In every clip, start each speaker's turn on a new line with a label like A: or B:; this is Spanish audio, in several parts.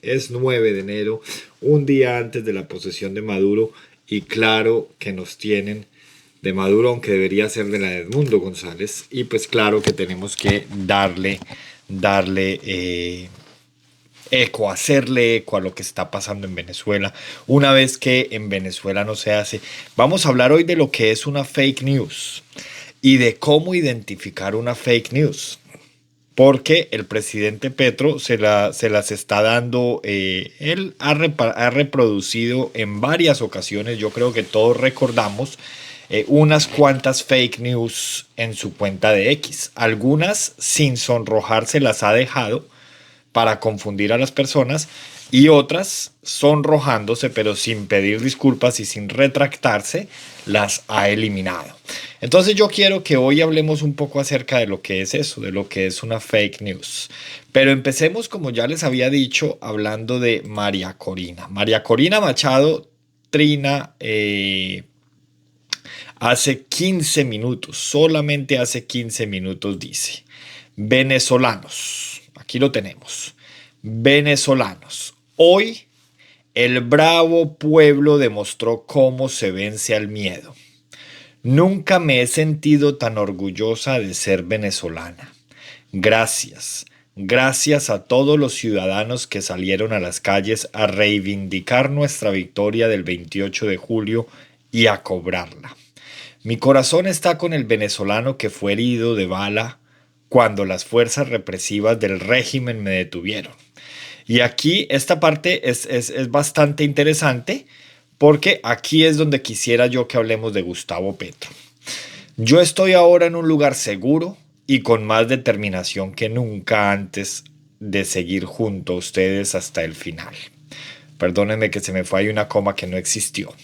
A: Es 9 de enero, un día antes de la posesión de Maduro, y claro que nos tienen de Maduro, aunque debería ser de la de Edmundo González, y pues claro que tenemos que darle eco, hacerle eco a lo que está pasando en Venezuela, una vez que en Venezuela no se hace. Vamos a hablar hoy de lo que es una fake news y de cómo identificar una fake news. Porque el presidente Petro se las está dando, él ha reproducido en varias ocasiones, yo creo que todos recordamos, unas cuantas fake news en su cuenta de X. Algunas sin sonrojarse las ha dejado para confundir a las personas y otras sonrojándose pero sin pedir disculpas y sin retractarse las ha eliminado. Entonces yo quiero que hoy hablemos un poco acerca de lo que es eso, de lo que es una fake news. Pero empecemos, como ya les había dicho, hablando de María Corina. María Corina Machado Trina hace 15 minutos, solamente hace 15 minutos dice, venezolanos, aquí lo tenemos, venezolanos, hoy el bravo pueblo demostró cómo se vence al miedo. Nunca me he sentido tan orgullosa de ser venezolana. Gracias, gracias a todos los ciudadanos que salieron a las calles a reivindicar nuestra victoria del 28 de julio y a cobrarla. Mi corazón está con el venezolano que fue herido de bala cuando las fuerzas represivas del régimen me detuvieron. Y aquí esta parte es bastante interesante porque aquí es donde quisiera yo que hablemos de Gustavo Petro. Yo estoy ahora en un lugar seguro y con más determinación que nunca antes de seguir junto a ustedes hasta el final. Perdónenme que se me fue ahí una coma que no existió.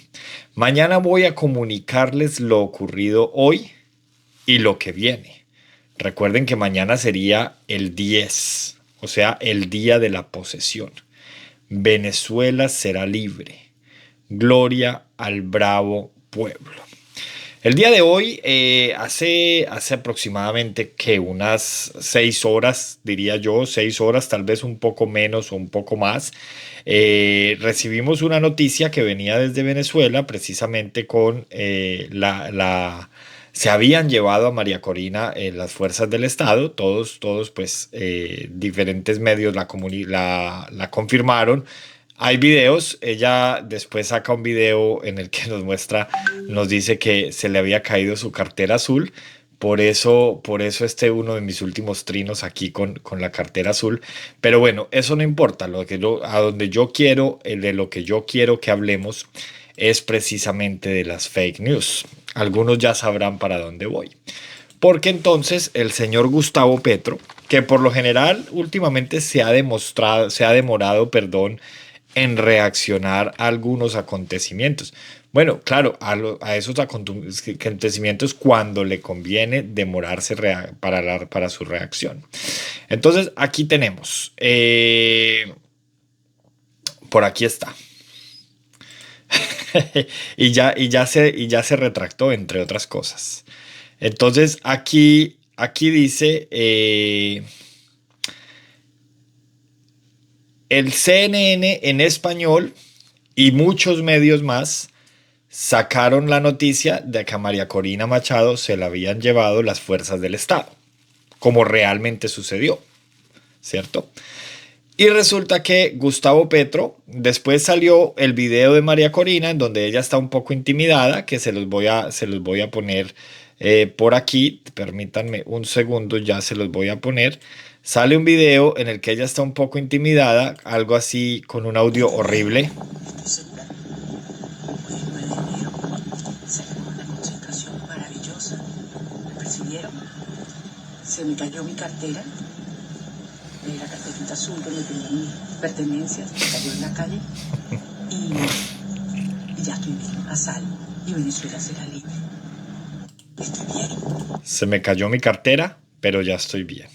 A: Mañana voy a comunicarles lo ocurrido hoy y lo que viene. Recuerden que mañana sería el 10, o sea, el día de la posesión. Venezuela será libre. Gloria al bravo pueblo. El día de hoy, hace aproximadamente que unas 6 horas, diría yo, 6 horas, tal vez un poco menos o un poco más, recibimos una noticia que venía desde Venezuela, precisamente con se habían llevado a María Corina las fuerzas del Estado, todos pues diferentes medios la confirmaron. Hay videos, ella después saca un video en el que nos muestra, nos dice que se le había caído su cartera azul, por eso uno de mis últimos trinos aquí con la cartera azul. Pero bueno, eso no importa, a donde yo quiero, de lo que yo quiero que hablemos es precisamente de las fake news. Algunos ya sabrán para dónde voy. Porque entonces el señor Gustavo Petro, que por lo general últimamente se ha demorado, perdón, en reaccionar a algunos acontecimientos. Bueno, claro, a esos acontecimientos cuando le conviene demorarse para su reacción. Entonces, aquí tenemos, por aquí está. y ya se retractó, entre otras cosas. Entonces, aquí dice, el CNN en español y muchos medios más sacaron la noticia de que a María Corina Machado se la habían llevado las fuerzas del Estado, como realmente sucedió, ¿cierto? Y resulta que Gustavo Petro, después salió el video de María Corina en donde ella está un poco intimidada, que se los voy a poner por aquí. Permítanme un segundo, ya se los voy a poner. Sale un video en el que ella está un poco intimidada, algo así con un audio horrible.
B: Estoy segura. Hoy es 9 de enero. Salimos a una concentración maravillosa. Me persiguieron. Se me cayó mi cartera. La carterita azul donde tenía mis pertenencias. Me cayó en la calle. Y ya estoy bien, a salvo. Y Venezuela será libre. Estoy bien.
A: Se me cayó mi cartera, pero ya estoy bien.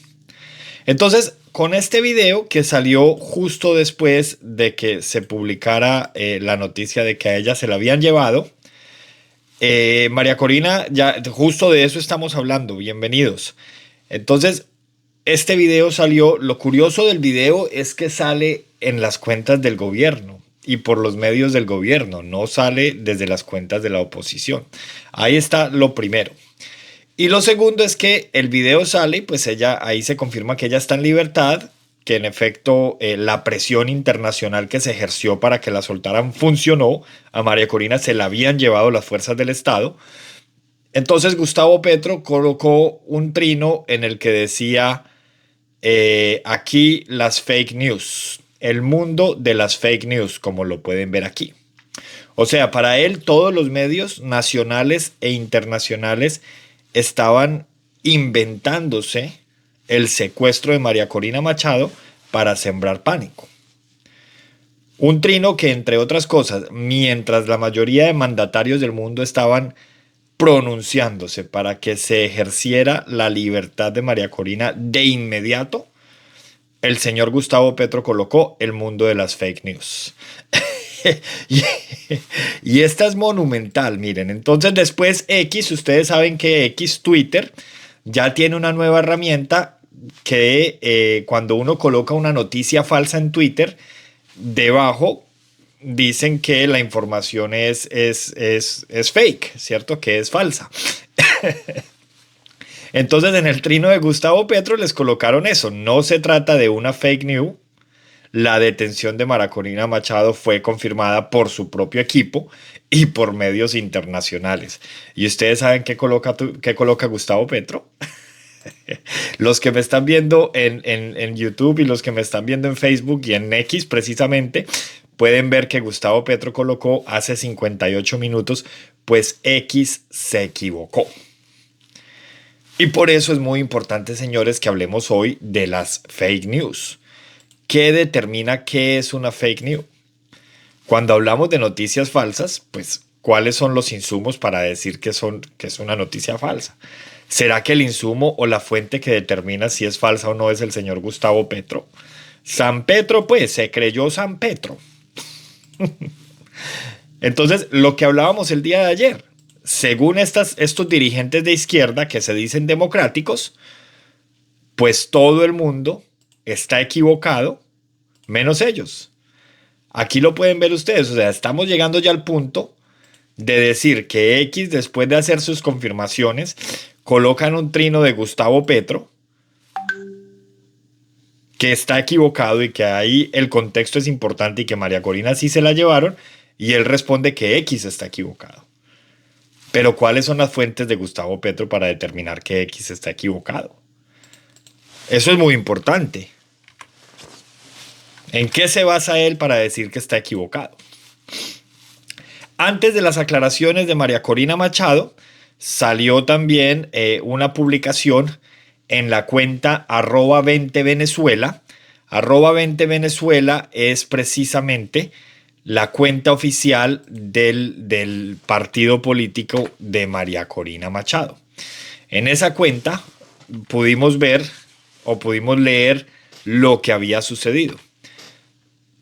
A: Entonces, con este video que salió justo después de que se publicara la noticia de que a ella se la habían llevado, María Corina, ya justo de eso estamos hablando, bienvenidos. Entonces, este video salió, lo curioso del video es que sale en las cuentas del gobierno y por los medios del gobierno, no sale desde las cuentas de la oposición. Ahí está lo primero. Y lo segundo es que el video sale y pues ella, ahí se confirma que ella está en libertad, que en efecto la presión internacional que se ejerció para que la soltaran funcionó. A María Corina se la habían llevado las fuerzas del Estado. Entonces Gustavo Petro colocó un trino en el que decía aquí las fake news, el mundo de las fake news, como lo pueden ver aquí. O sea, para él todos los medios nacionales e internacionales estaban inventándose el secuestro de María Corina Machado para sembrar pánico. Un trino que, entre otras cosas, mientras la mayoría de mandatarios del mundo estaban pronunciándose para que se ejerciera la libertad de María Corina de inmediato, el señor Gustavo Petro colocó el mundo de las fake news. y esta es monumental, miren. Entonces después X, ustedes saben que X, Twitter, ya tiene una nueva herramienta que cuando uno coloca una noticia falsa en Twitter, debajo dicen que la información es fake, ¿cierto? Que es falsa. Entonces en el trino de Gustavo Petro les colocaron eso. No se trata de una fake news. La detención de María Corina Machado fue confirmada por su propio equipo y por medios internacionales. ¿Y ustedes saben qué coloca Gustavo Petro? Los que me están viendo en YouTube y los que me están viendo en Facebook y en X precisamente, pueden ver que Gustavo Petro colocó hace 58 minutos, pues X se equivocó. Y por eso es muy importante, señores, que hablemos hoy de las fake news. ¿Qué determina qué es una fake news? Cuando hablamos de noticias falsas, pues, ¿cuáles son los insumos para decir que es una noticia falsa? ¿Será que el insumo o la fuente que determina si es falsa o no es el señor Gustavo Petro? San Petro, pues, se creyó San Petro. Entonces, lo que hablábamos el día de ayer, según estos dirigentes de izquierda que se dicen democráticos, pues todo el mundo está equivocado, menos ellos. Aquí lo pueden ver ustedes, o sea, estamos llegando ya al punto de decir que X, después de hacer sus confirmaciones, colocan un trino de Gustavo Petro, que está equivocado y que ahí el contexto es importante y que María Corina sí se la llevaron, y él responde que X está equivocado. Pero ¿cuáles son las fuentes de Gustavo Petro para determinar que X está equivocado? Eso es muy importante. ¿En qué se basa él para decir que está equivocado? Antes de las aclaraciones de María Corina Machado, salió también una publicación en la cuenta @20venezuela. @20venezuela es precisamente la cuenta oficial del partido político de María Corina Machado. En esa cuenta pudimos ver o pudimos leer lo que había sucedido.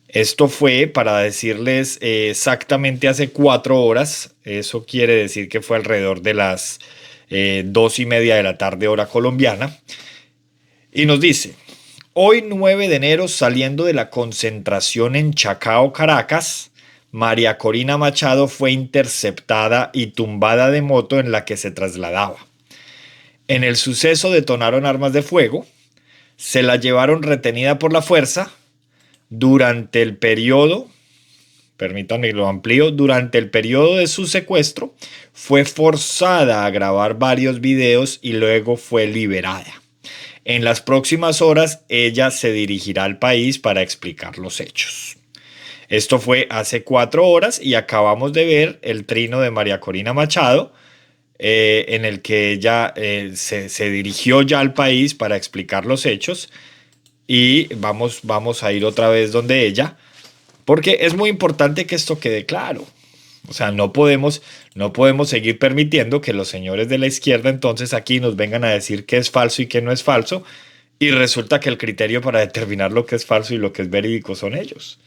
A: Esto fue, para decirles exactamente, hace 4 horas. Eso quiere decir que fue alrededor de las 2:30 de la tarde, hora colombiana. Y nos dice: hoy 9 de enero, saliendo de la concentración en Chacao, Caracas, María Corina Machado fue interceptada y tumbada de moto en la que se trasladaba. En el suceso detonaron armas de fuego, se la llevaron retenida por la fuerza. Durante el periodo, permítanme lo amplío, durante el periodo de su secuestro, fue forzada a grabar varios videos y luego fue liberada. En las próximas horas, ella se dirigirá al país para explicar los hechos. Esto fue hace 4 horas y acabamos de ver el trino de María Corina Machado, en el que ella se dirigió ya al país para explicar los hechos. Y vamos a ir otra vez donde ella, porque es muy importante que esto quede claro. O sea, no podemos seguir permitiendo que los señores de la izquierda entonces aquí nos vengan a decir qué es falso y qué no es falso, y resulta que el criterio para determinar lo que es falso y lo que es verídico son ellos.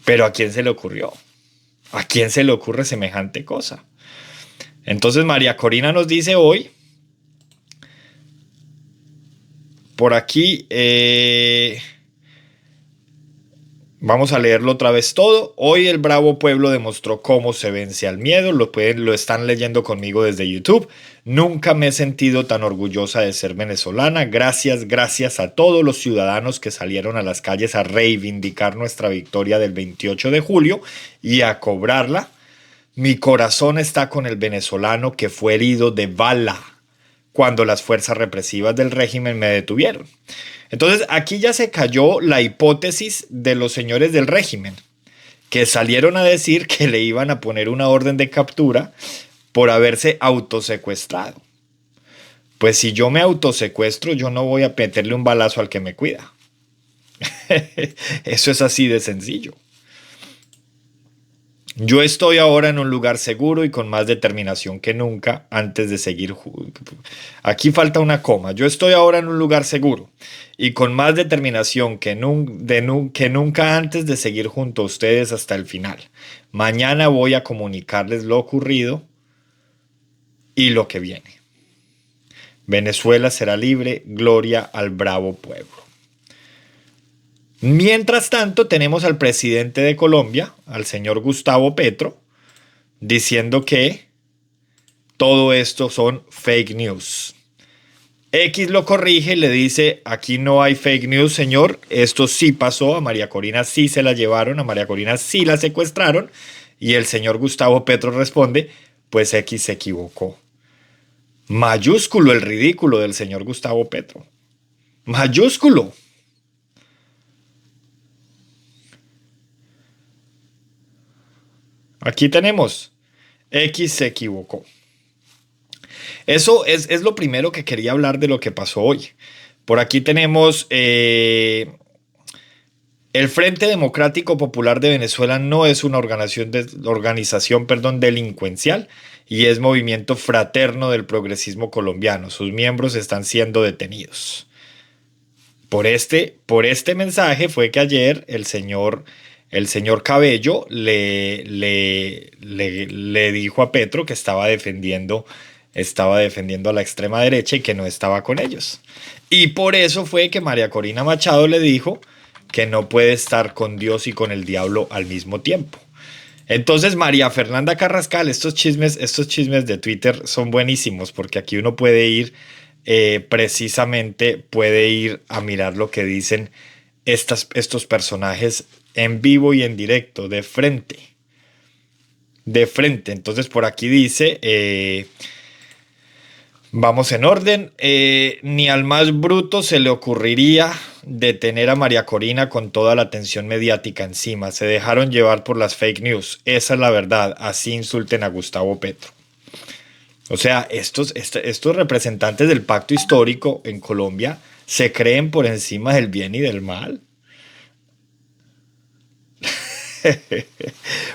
A: Pero ¿a quién se le ocurrió? ¿A quién se le ocurre semejante cosa? Entonces María Corina nos dice hoy, por aquí, Vamos a leerlo otra vez todo. Hoy el bravo pueblo demostró cómo se vence al miedo. Lo están leyendo conmigo desde YouTube. Nunca me he sentido tan orgullosa de ser venezolana. Gracias, gracias a todos los ciudadanos que salieron a las calles a reivindicar nuestra victoria del 28 de julio y a cobrarla. Mi corazón está con el venezolano que fue herido de bala cuando las fuerzas represivas del régimen me detuvieron. Entonces aquí ya se cayó la hipótesis de los señores del régimen, que salieron a decir que le iban a poner una orden de captura por haberse autosecuestrado. Pues si yo me autosecuestro, yo no voy a meterle un balazo al que me cuida. Eso es así de sencillo. Yo estoy ahora en un lugar seguro y con más determinación que nunca antes de seguir. Aquí falta una coma. Yo estoy ahora en un lugar seguro y con más determinación que nunca antes de seguir junto a ustedes hasta el final. Mañana voy a comunicarles lo ocurrido y lo que viene. Venezuela será libre, gloria al bravo pueblo. Mientras tanto, tenemos al presidente de Colombia, al señor Gustavo Petro, diciendo que todo esto son fake news. X lo corrige y le dice, aquí no hay fake news, señor, esto sí pasó, a María Corina sí se la llevaron, a María Corina sí la secuestraron, y el señor Gustavo Petro responde, pues X se equivocó. Mayúsculo el ridículo del señor Gustavo Petro. Mayúsculo. Aquí tenemos, X se equivocó. Eso es lo primero que quería hablar de lo que pasó hoy. Por aquí tenemos el Frente Democrático Popular de Venezuela no es una organización delincuencial y es movimiento fraterno del progresismo colombiano. Sus miembros están siendo detenidos. Por este mensaje fue que ayer el señor Cabello le dijo a Petro que estaba defendiendo a la extrema derecha y que no estaba con ellos. Y por eso fue que María Corina Machado le dijo que no puede estar con Dios y con el diablo al mismo tiempo. Entonces María Fernanda Carrascal, estos chismes de Twitter son buenísimos porque aquí uno puede ir precisamente puede ir a mirar lo que dicen estos personajes en vivo y en directo, de frente. Entonces por aquí dice, vamos en orden, ni al más bruto se le ocurriría detener a María Corina con toda la atención mediática encima. Se dejaron llevar por las fake news. Esa es la verdad. Así insulten a Gustavo Petro. O sea, estos representantes del pacto histórico en Colombia se creen por encima del bien y del mal.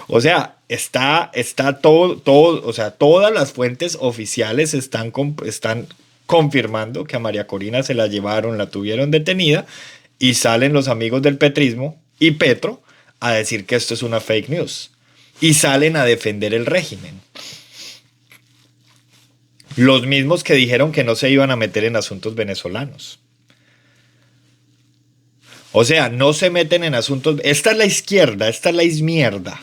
A: O sea, está todo, o sea, todas las fuentes oficiales están confirmando que a María Corina se la llevaron, la tuvieron detenida, y salen los amigos del petrismo y Petro a decir que esto es una fake news. Y salen a defender el régimen. Los mismos que dijeron que no se iban a meter en asuntos venezolanos. O sea, no se meten en asuntos. Esta es la izquierda, esta es la izmierda.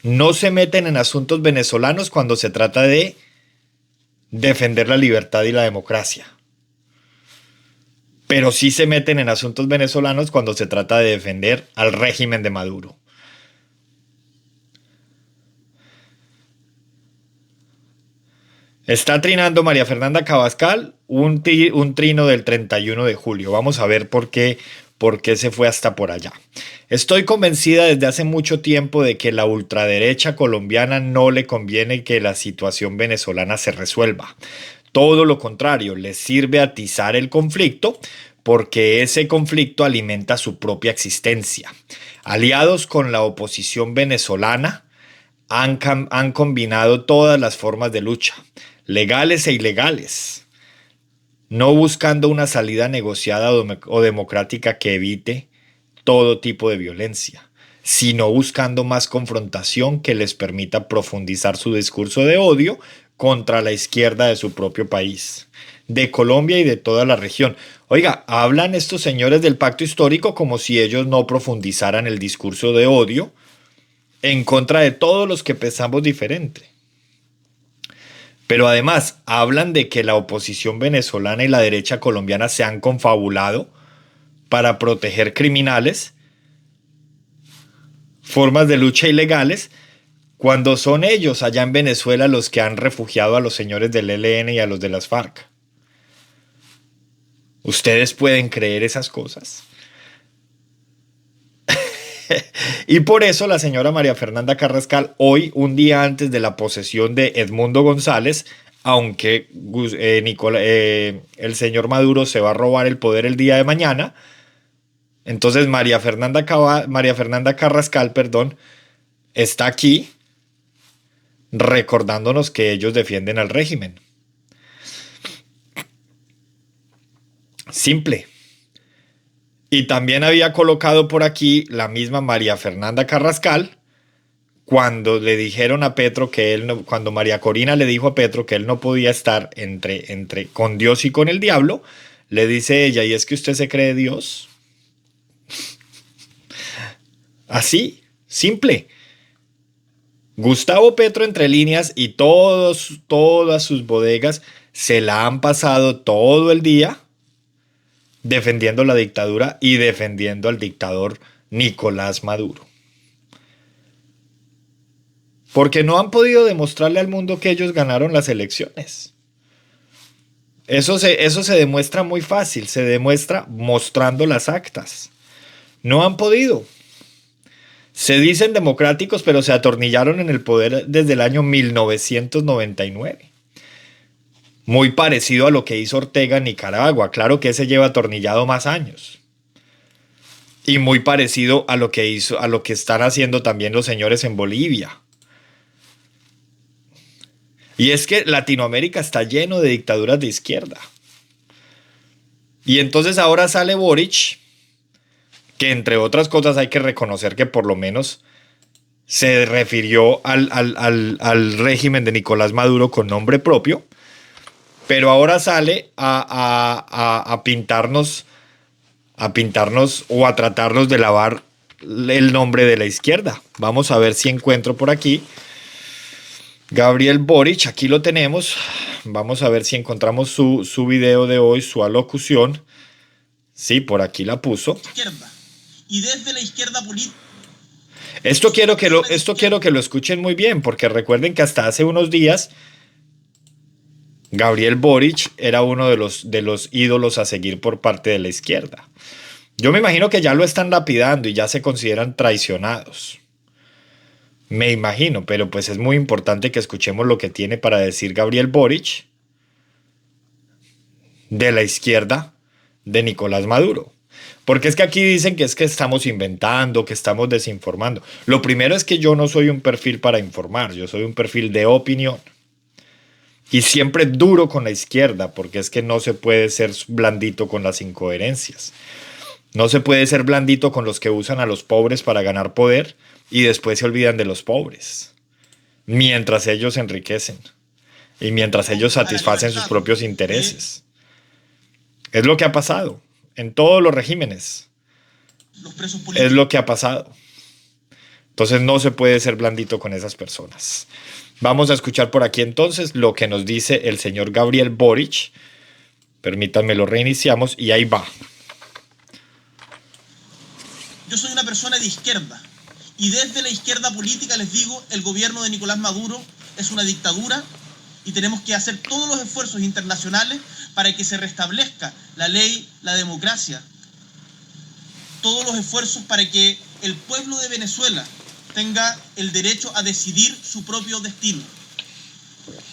A: No se meten en asuntos venezolanos cuando se trata de defender la libertad y la democracia. Pero sí se meten en asuntos venezolanos cuando se trata de defender al régimen de Maduro. Está trinando María Fernanda Carrascal un trino del 31 de julio. Vamos a ver por qué se fue hasta por allá. Estoy convencida desde hace mucho tiempo de que la ultraderecha colombiana no le conviene que la situación venezolana se resuelva. Todo lo contrario, les sirve atizar el conflicto porque ese conflicto alimenta su propia existencia. Aliados con la oposición venezolana, han combinado todas las formas de lucha, legales e ilegales, no buscando una salida negociada o democrática que evite todo tipo de violencia, sino buscando más confrontación que les permita profundizar su discurso de odio contra la izquierda de su propio país. de Colombia y de toda la región. Oiga, hablan estos señores del pacto histórico como si ellos no profundizaran el discurso de odio en contra de todos los que pensamos diferente. Pero además hablan de que la oposición venezolana y la derecha colombiana se han confabulado para proteger criminales, formas de lucha ilegales, cuando son ellos allá en Venezuela los que han refugiado a los señores del ELN y a los de las FARC. ¿Ustedes pueden creer esas cosas? Y por eso la señora María Fernanda Carrascal, hoy, un día antes de la posesión de Edmundo González, aunque el señor Maduro se va a robar el poder el día de mañana, entonces María Fernanda Carrascal, perdón, está aquí recordándonos que ellos defienden al régimen. Simple. Y también había colocado por aquí la misma María Fernanda Carrascal cuando le dijeron a Petro que él no, cuando María Corina le dijo a Petro que él no podía estar entre con Dios y con el diablo, le dice ella, ¿y es que usted se cree Dios? Así, simple. Gustavo Petro entre líneas y todas sus bodegas se la han pasado todo el día defendiendo la dictadura y defendiendo al dictador Nicolás Maduro. Porque no han podido demostrarle al mundo que ellos ganaron las elecciones. Eso se demuestra muy fácil, se demuestra mostrando las actas. No han podido. Se dicen democráticos, pero se atornillaron en el poder desde el año 1999. Muy parecido a lo que hizo Ortega en Nicaragua. Claro que ese lleva atornillado más años. Y muy parecido a lo que están haciendo también los señores en Bolivia. Y es que Latinoamérica está lleno de dictaduras de izquierda. Y entonces ahora sale Boric, que entre otras cosas hay que reconocer que por lo menos se refirió al régimen de Nicolás Maduro con nombre propio. Pero ahora sale a pintarnos o a tratarnos de lavar el nombre de la izquierda. Vamos a ver si encuentro por aquí. Gabriel Boric, aquí lo tenemos. Vamos a ver si encontramos su video de hoy, su alocución. Sí, por aquí la puso.
C: Izquierda. Y desde la izquierda política.
A: Esto quiero que lo escuchen muy bien, porque recuerden que hasta hace unos días Gabriel Boric era uno de los ídolos a seguir por parte de la izquierda. Yo me imagino que ya lo están lapidando y ya se consideran traicionados. Me imagino, pero pues es muy importante que escuchemos lo que tiene para decir Gabriel Boric de la izquierda de Nicolás Maduro. Porque es que aquí dicen que es que estamos inventando, que estamos desinformando. Lo primero es que yo no soy un perfil para informar, yo soy un perfil de opinión. Y siempre duro con la izquierda, porque es que no se puede ser blandito con las incoherencias. No se puede ser blandito con los que usan a los pobres para ganar poder y después se olvidan de los pobres. Mientras ellos se enriquecen y mientras ellos satisfacen sus propios intereses. Es lo que ha pasado en todos los regímenes. Es lo que ha pasado. Entonces no se puede ser blandito con esas personas. Vamos a escuchar por aquí entonces lo que nos dice el señor Gabriel Boric. Permítanme, lo reiniciamos y ahí va.
C: Yo soy una persona de izquierda. Y desde la izquierda política les digo, el gobierno de Nicolás Maduro es una dictadura y tenemos que hacer todos los esfuerzos internacionales para que se restablezca la ley, la democracia. Todos los esfuerzos para que el pueblo de Venezuela tenga el derecho a decidir su propio destino.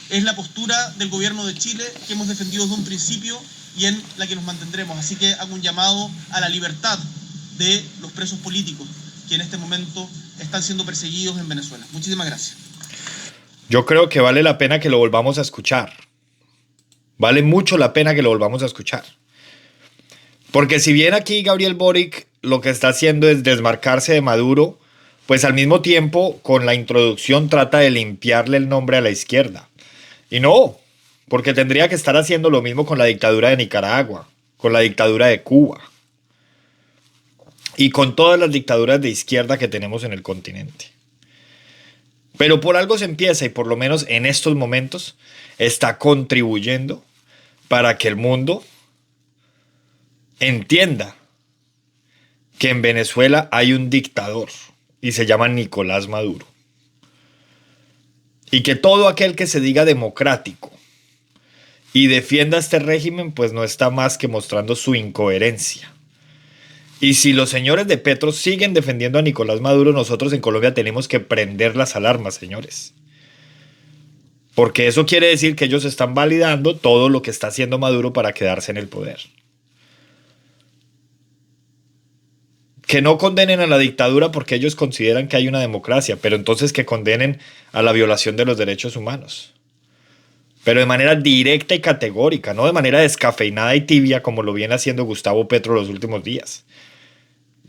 C: Es la postura del gobierno de Chile que hemos defendido desde un principio y en la que nos mantendremos. Así que hago un llamado a la libertad de los presos políticos que en este momento están siendo perseguidos en Venezuela. Muchísimas gracias.
A: Yo creo que vale la pena que lo volvamos a escuchar. Vale mucho la pena que lo volvamos a escuchar. Porque si bien aquí Gabriel Boric lo que está haciendo es desmarcarse de Maduro, pues al mismo tiempo con la introducción trata de limpiarle el nombre a la izquierda. Y no, porque tendría que estar haciendo lo mismo con la dictadura de Nicaragua, con la dictadura de Cuba y con todas las dictaduras de izquierda que tenemos en el continente. Pero por algo se empieza y por lo menos en estos momentos está contribuyendo para que el mundo entienda que en Venezuela hay un dictador y se llama Nicolás Maduro. Y que todo aquel que se diga democrático y defienda este régimen, pues no está más que mostrando su incoherencia. Y si los señores de Petro siguen defendiendo a Nicolás Maduro, nosotros en Colombia tenemos que prender las alarmas, señores. Porque eso quiere decir que ellos están validando todo lo que está haciendo Maduro para quedarse en el poder. Que no condenen a la dictadura porque ellos consideran que hay una democracia, pero entonces que condenen a la violación de los derechos humanos. Pero de manera directa y categórica, no de manera descafeinada y tibia como lo viene haciendo Gustavo Petro los últimos días.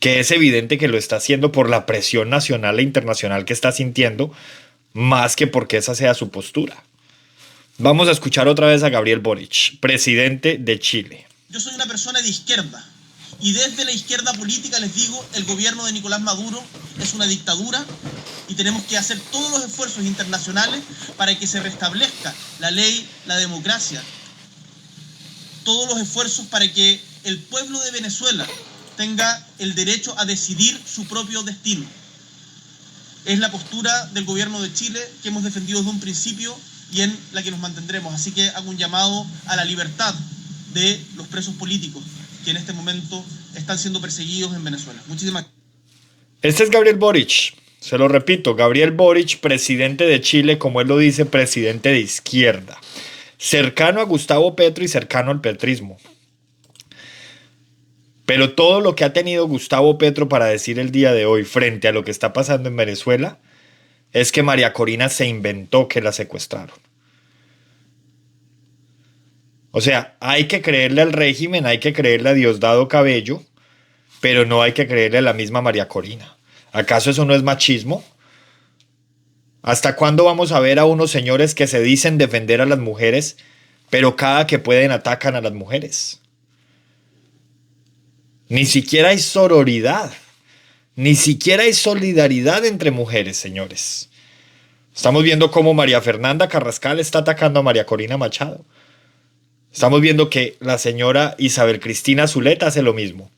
A: Que es evidente que lo está haciendo por la presión nacional e internacional que está sintiendo, más que porque esa sea su postura. Vamos a escuchar otra vez a Gabriel Boric, presidente de Chile.
C: Yo soy una persona de izquierda y desde la izquierda política les digo, el gobierno de Nicolás Maduro es una dictadura y tenemos que hacer todos los esfuerzos internacionales para que se restablezca la ley, la democracia, todos los esfuerzos para que el pueblo de Venezuela tenga el derecho a decidir su propio destino. Es la postura del gobierno de Chile que hemos defendido desde un principio y en la que nos mantendremos. Así que hago un llamado a la libertad de los presos políticos que en este momento están siendo perseguidos en Venezuela. Muchísimas gracias.
A: Este es Gabriel Boric, se lo repito, Gabriel Boric, presidente de Chile, como él lo dice, presidente de izquierda, cercano a Gustavo Petro y cercano al petrismo. Pero todo lo que ha tenido Gustavo Petro para decir el día de hoy frente a lo que está pasando en Venezuela es que María Corina se inventó que la secuestraron. O sea, hay que creerle al régimen, hay que creerle a Diosdado Cabello, pero no hay que creerle a la misma María Corina. ¿Acaso eso no es machismo? ¿Hasta cuándo vamos a ver a unos señores que se dicen defender a las mujeres, pero cada que pueden atacan a las mujeres? Ni siquiera hay sororidad, ni siquiera hay solidaridad entre mujeres, señores. Estamos viendo cómo María Fernanda Carrascal está atacando a María Corina Machado. Estamos viendo que la señora Isabel Cristina Zuleta hace lo mismo.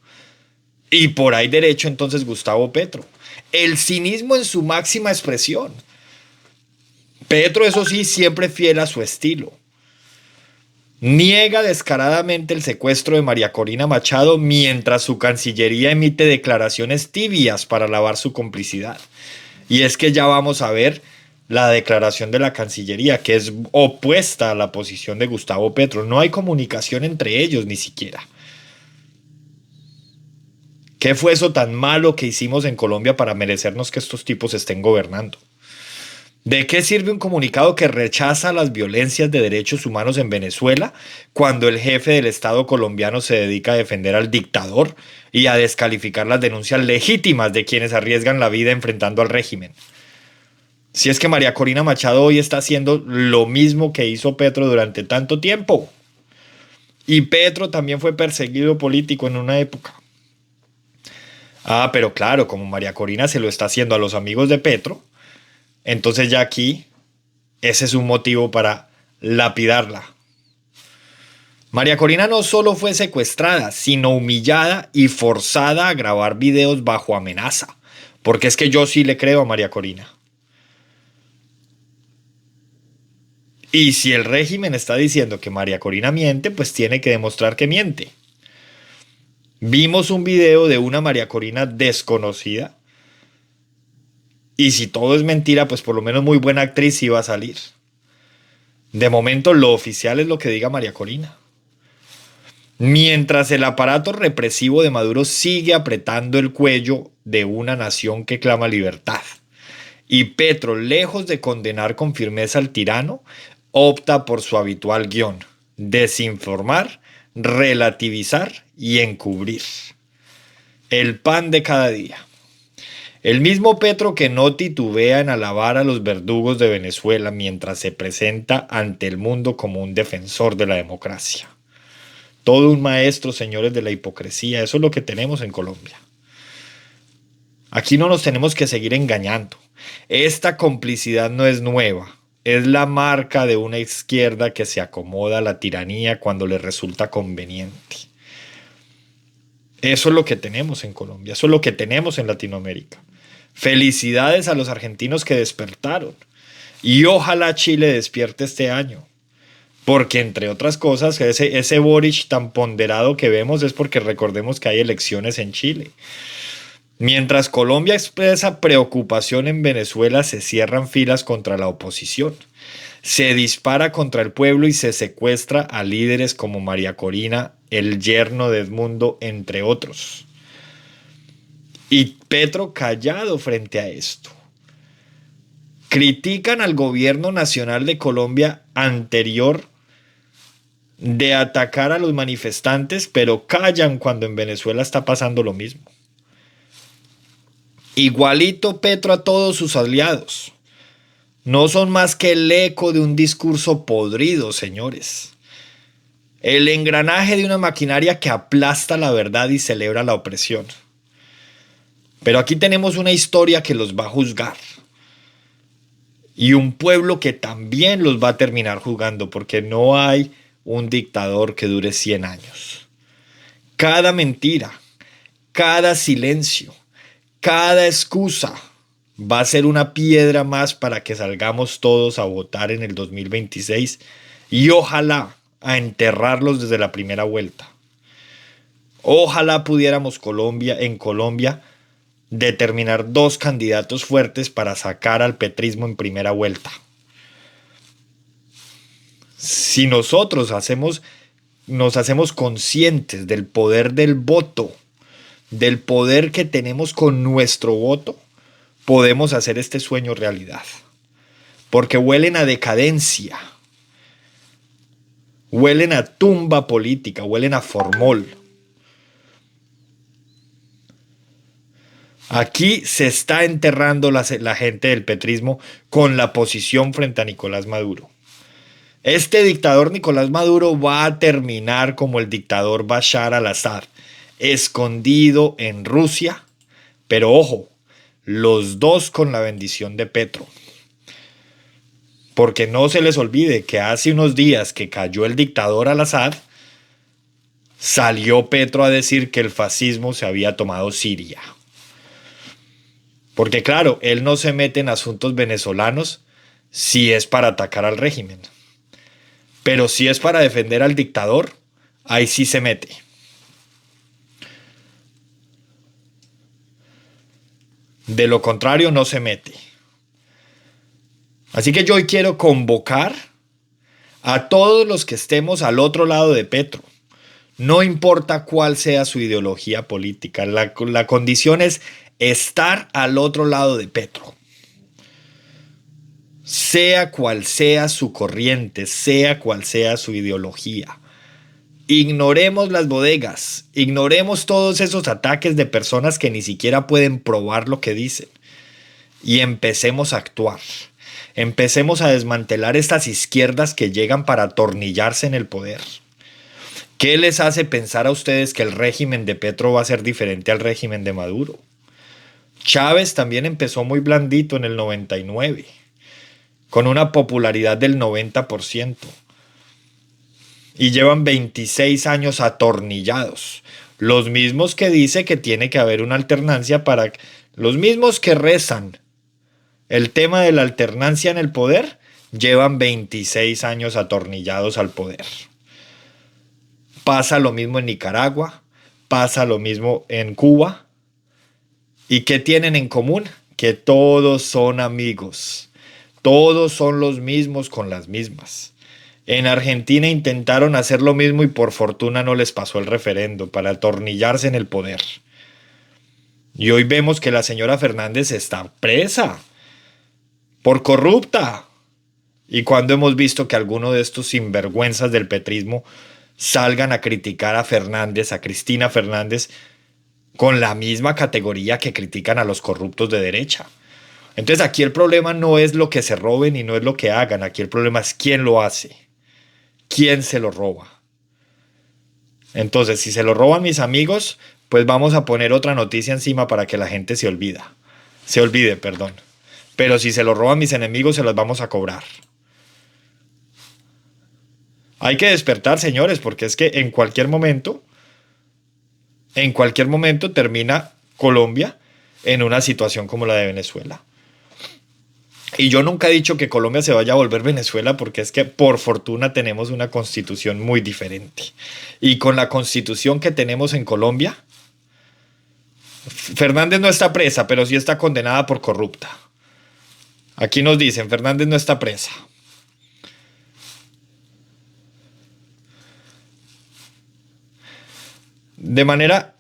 A: Y por ahí derecho entonces Gustavo Petro. El cinismo en su máxima expresión. Petro, eso sí, siempre fiel a su estilo. Niega descaradamente el secuestro de María Corina Machado mientras su Cancillería emite declaraciones tibias para lavar su complicidad. Y es que ya vamos a ver la declaración de la Cancillería, que es opuesta a la posición de Gustavo Petro. No hay comunicación entre ellos ni siquiera. ¿Qué fue eso tan malo que hicimos en Colombia para merecernos que estos tipos estén gobernando? ¿De qué sirve un comunicado que rechaza las violencias de derechos humanos en Venezuela cuando el jefe del Estado colombiano se dedica a defender al dictador y a descalificar las denuncias legítimas de quienes arriesgan la vida enfrentando al régimen? Si es que María Corina Machado hoy está haciendo lo mismo que hizo Petro durante tanto tiempo. Y Petro también fue perseguido político en una época. Ah, pero claro, como María Corina se lo está haciendo a los amigos de Petro, entonces ya aquí ese es un motivo para lapidarla. María Corina no solo fue secuestrada, sino humillada y forzada a grabar videos bajo amenaza. Porque es que yo sí le creo a María Corina. Y si el régimen está diciendo que María Corina miente, pues tiene que demostrar que miente. Vimos un video de una María Corina desconocida. Y si todo es mentira, pues por lo menos muy buena actriz iba a salir. De momento lo oficial es lo que diga María Corina. Mientras el aparato represivo de Maduro sigue apretando el cuello de una nación que clama libertad. Y Petro, lejos de condenar con firmeza al tirano, opta por su habitual guión: desinformar, relativizar y encubrir. El pan de cada día. El mismo Petro que no titubea en alabar a los verdugos de Venezuela mientras se presenta ante el mundo como un defensor de la democracia. Todo un maestro, señores, de la hipocresía. Eso es lo que tenemos en Colombia. Aquí no nos tenemos que seguir engañando. Esta complicidad no es nueva. Es la marca de una izquierda que se acomoda a la tiranía cuando le resulta conveniente. Eso es lo que tenemos en Colombia. Eso es lo que tenemos en Latinoamérica. Felicidades a los argentinos que despertaron. Y ojalá Chile despierte este año. Porque, entre otras cosas, ese Boric tan ponderado que vemos es porque recordemos que hay elecciones en Chile. Mientras Colombia expresa preocupación en Venezuela, se cierran filas contra la oposición. Se dispara contra el pueblo y se secuestra a líderes como María Corina, el yerno de Edmundo, entre otros. Y Petro callado frente a esto. Critican al gobierno nacional de Colombia anterior de atacar a los manifestantes, pero callan cuando en Venezuela está pasando lo mismo. Igualito Petro a todos sus aliados. No son más que el eco de un discurso podrido, señores. El engranaje de una maquinaria que aplasta la verdad y celebra la opresión. Pero aquí tenemos una historia que los va a juzgar. Y un pueblo que también los va a terminar juzgando, porque no hay un dictador que dure 100 años. Cada mentira, cada silencio, cada excusa va a ser una piedra más para que salgamos todos a votar en el 2026 y ojalá a enterrarlos desde la primera vuelta. Ojalá pudiéramos en Colombia determinar 2 candidatos fuertes para sacar al petrismo en primera vuelta. Si nosotros nos hacemos conscientes del poder del voto, del poder que tenemos con nuestro voto, podemos hacer este sueño realidad. Porque huelen a decadencia, huelen a tumba política, huelen a formol. Aquí se está enterrando la gente del petrismo con la posición frente a Nicolás Maduro. Este dictador Nicolás Maduro va a terminar como el dictador Bashar al-Assad, escondido en Rusia, pero ojo, los dos con la bendición de Petro. Porque no se les olvide que hace unos días que cayó el dictador al-Assad, salió Petro a decir que el fascismo se había tomado Siria. Porque claro, él no se mete en asuntos venezolanos si es para atacar al régimen. Pero si es para defender al dictador, ahí sí se mete. De lo contrario, no se mete. Así que yo hoy quiero convocar a todos los que estemos al otro lado de Petro. No importa cuál sea su ideología política, la condición es estar al otro lado de Petro. Sea cual sea su corriente, sea cual sea su ideología. Ignoremos las bodegas, ignoremos todos esos ataques de personas que ni siquiera pueden probar lo que dicen. Y empecemos a actuar. Empecemos a desmantelar estas izquierdas que llegan para atornillarse en el poder. ¿Qué les hace pensar a ustedes que el régimen de Petro va a ser diferente al régimen de Maduro? Chávez también empezó muy blandito en el 99, con una popularidad del 90%. Y llevan 26 años atornillados. Los mismos que dice que tiene que haber una alternancia para... Los mismos que rezan el tema de la alternancia en el poder, llevan 26 años atornillados al poder. Pasa lo mismo en Nicaragua, pasa lo mismo en Cuba. ¿Y qué tienen en común? Que todos son amigos. Todos son los mismos con las mismas. En Argentina intentaron hacer lo mismo y por fortuna no les pasó el referendo para atornillarse en el poder. Y hoy vemos que la señora Fernández está presa por corrupta. Y cuando hemos visto que alguno de estos sinvergüenzas del petrismo salgan a criticar a Fernández, a Cristina Fernández, con la misma categoría que critican a los corruptos de derecha. Entonces aquí el problema no es lo que se roben y no es lo que hagan, aquí el problema es quién lo hace, quién se lo roba. Entonces, si se lo roban mis amigos, pues vamos a poner otra noticia encima para que la gente se olvide, perdón. Pero si se lo roban mis enemigos, se los vamos a cobrar. Hay que despertar, señores, porque es que en cualquier momento termina Colombia en una situación como la de Venezuela. Y yo nunca he dicho que Colombia se vaya a volver Venezuela porque es que por fortuna tenemos una constitución muy diferente. Y con la constitución que tenemos en Colombia, Fernández no está presa, pero sí está condenada por corrupta. Aquí nos dicen, Fernández no está presa. De manera...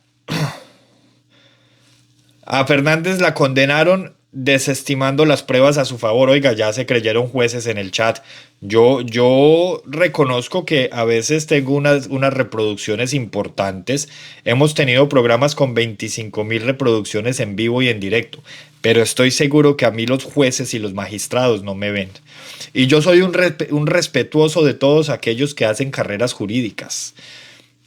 A: A Fernández la condenaron desestimando las pruebas a su favor. Oiga, ya se creyeron jueces en el chat. Yo reconozco que a veces tengo unas reproducciones importantes. Hemos tenido programas con 25.000 reproducciones en vivo y en directo. Pero estoy seguro que a mí los jueces y los magistrados no me ven. Y yo soy un respetuoso de todos aquellos que hacen carreras jurídicas.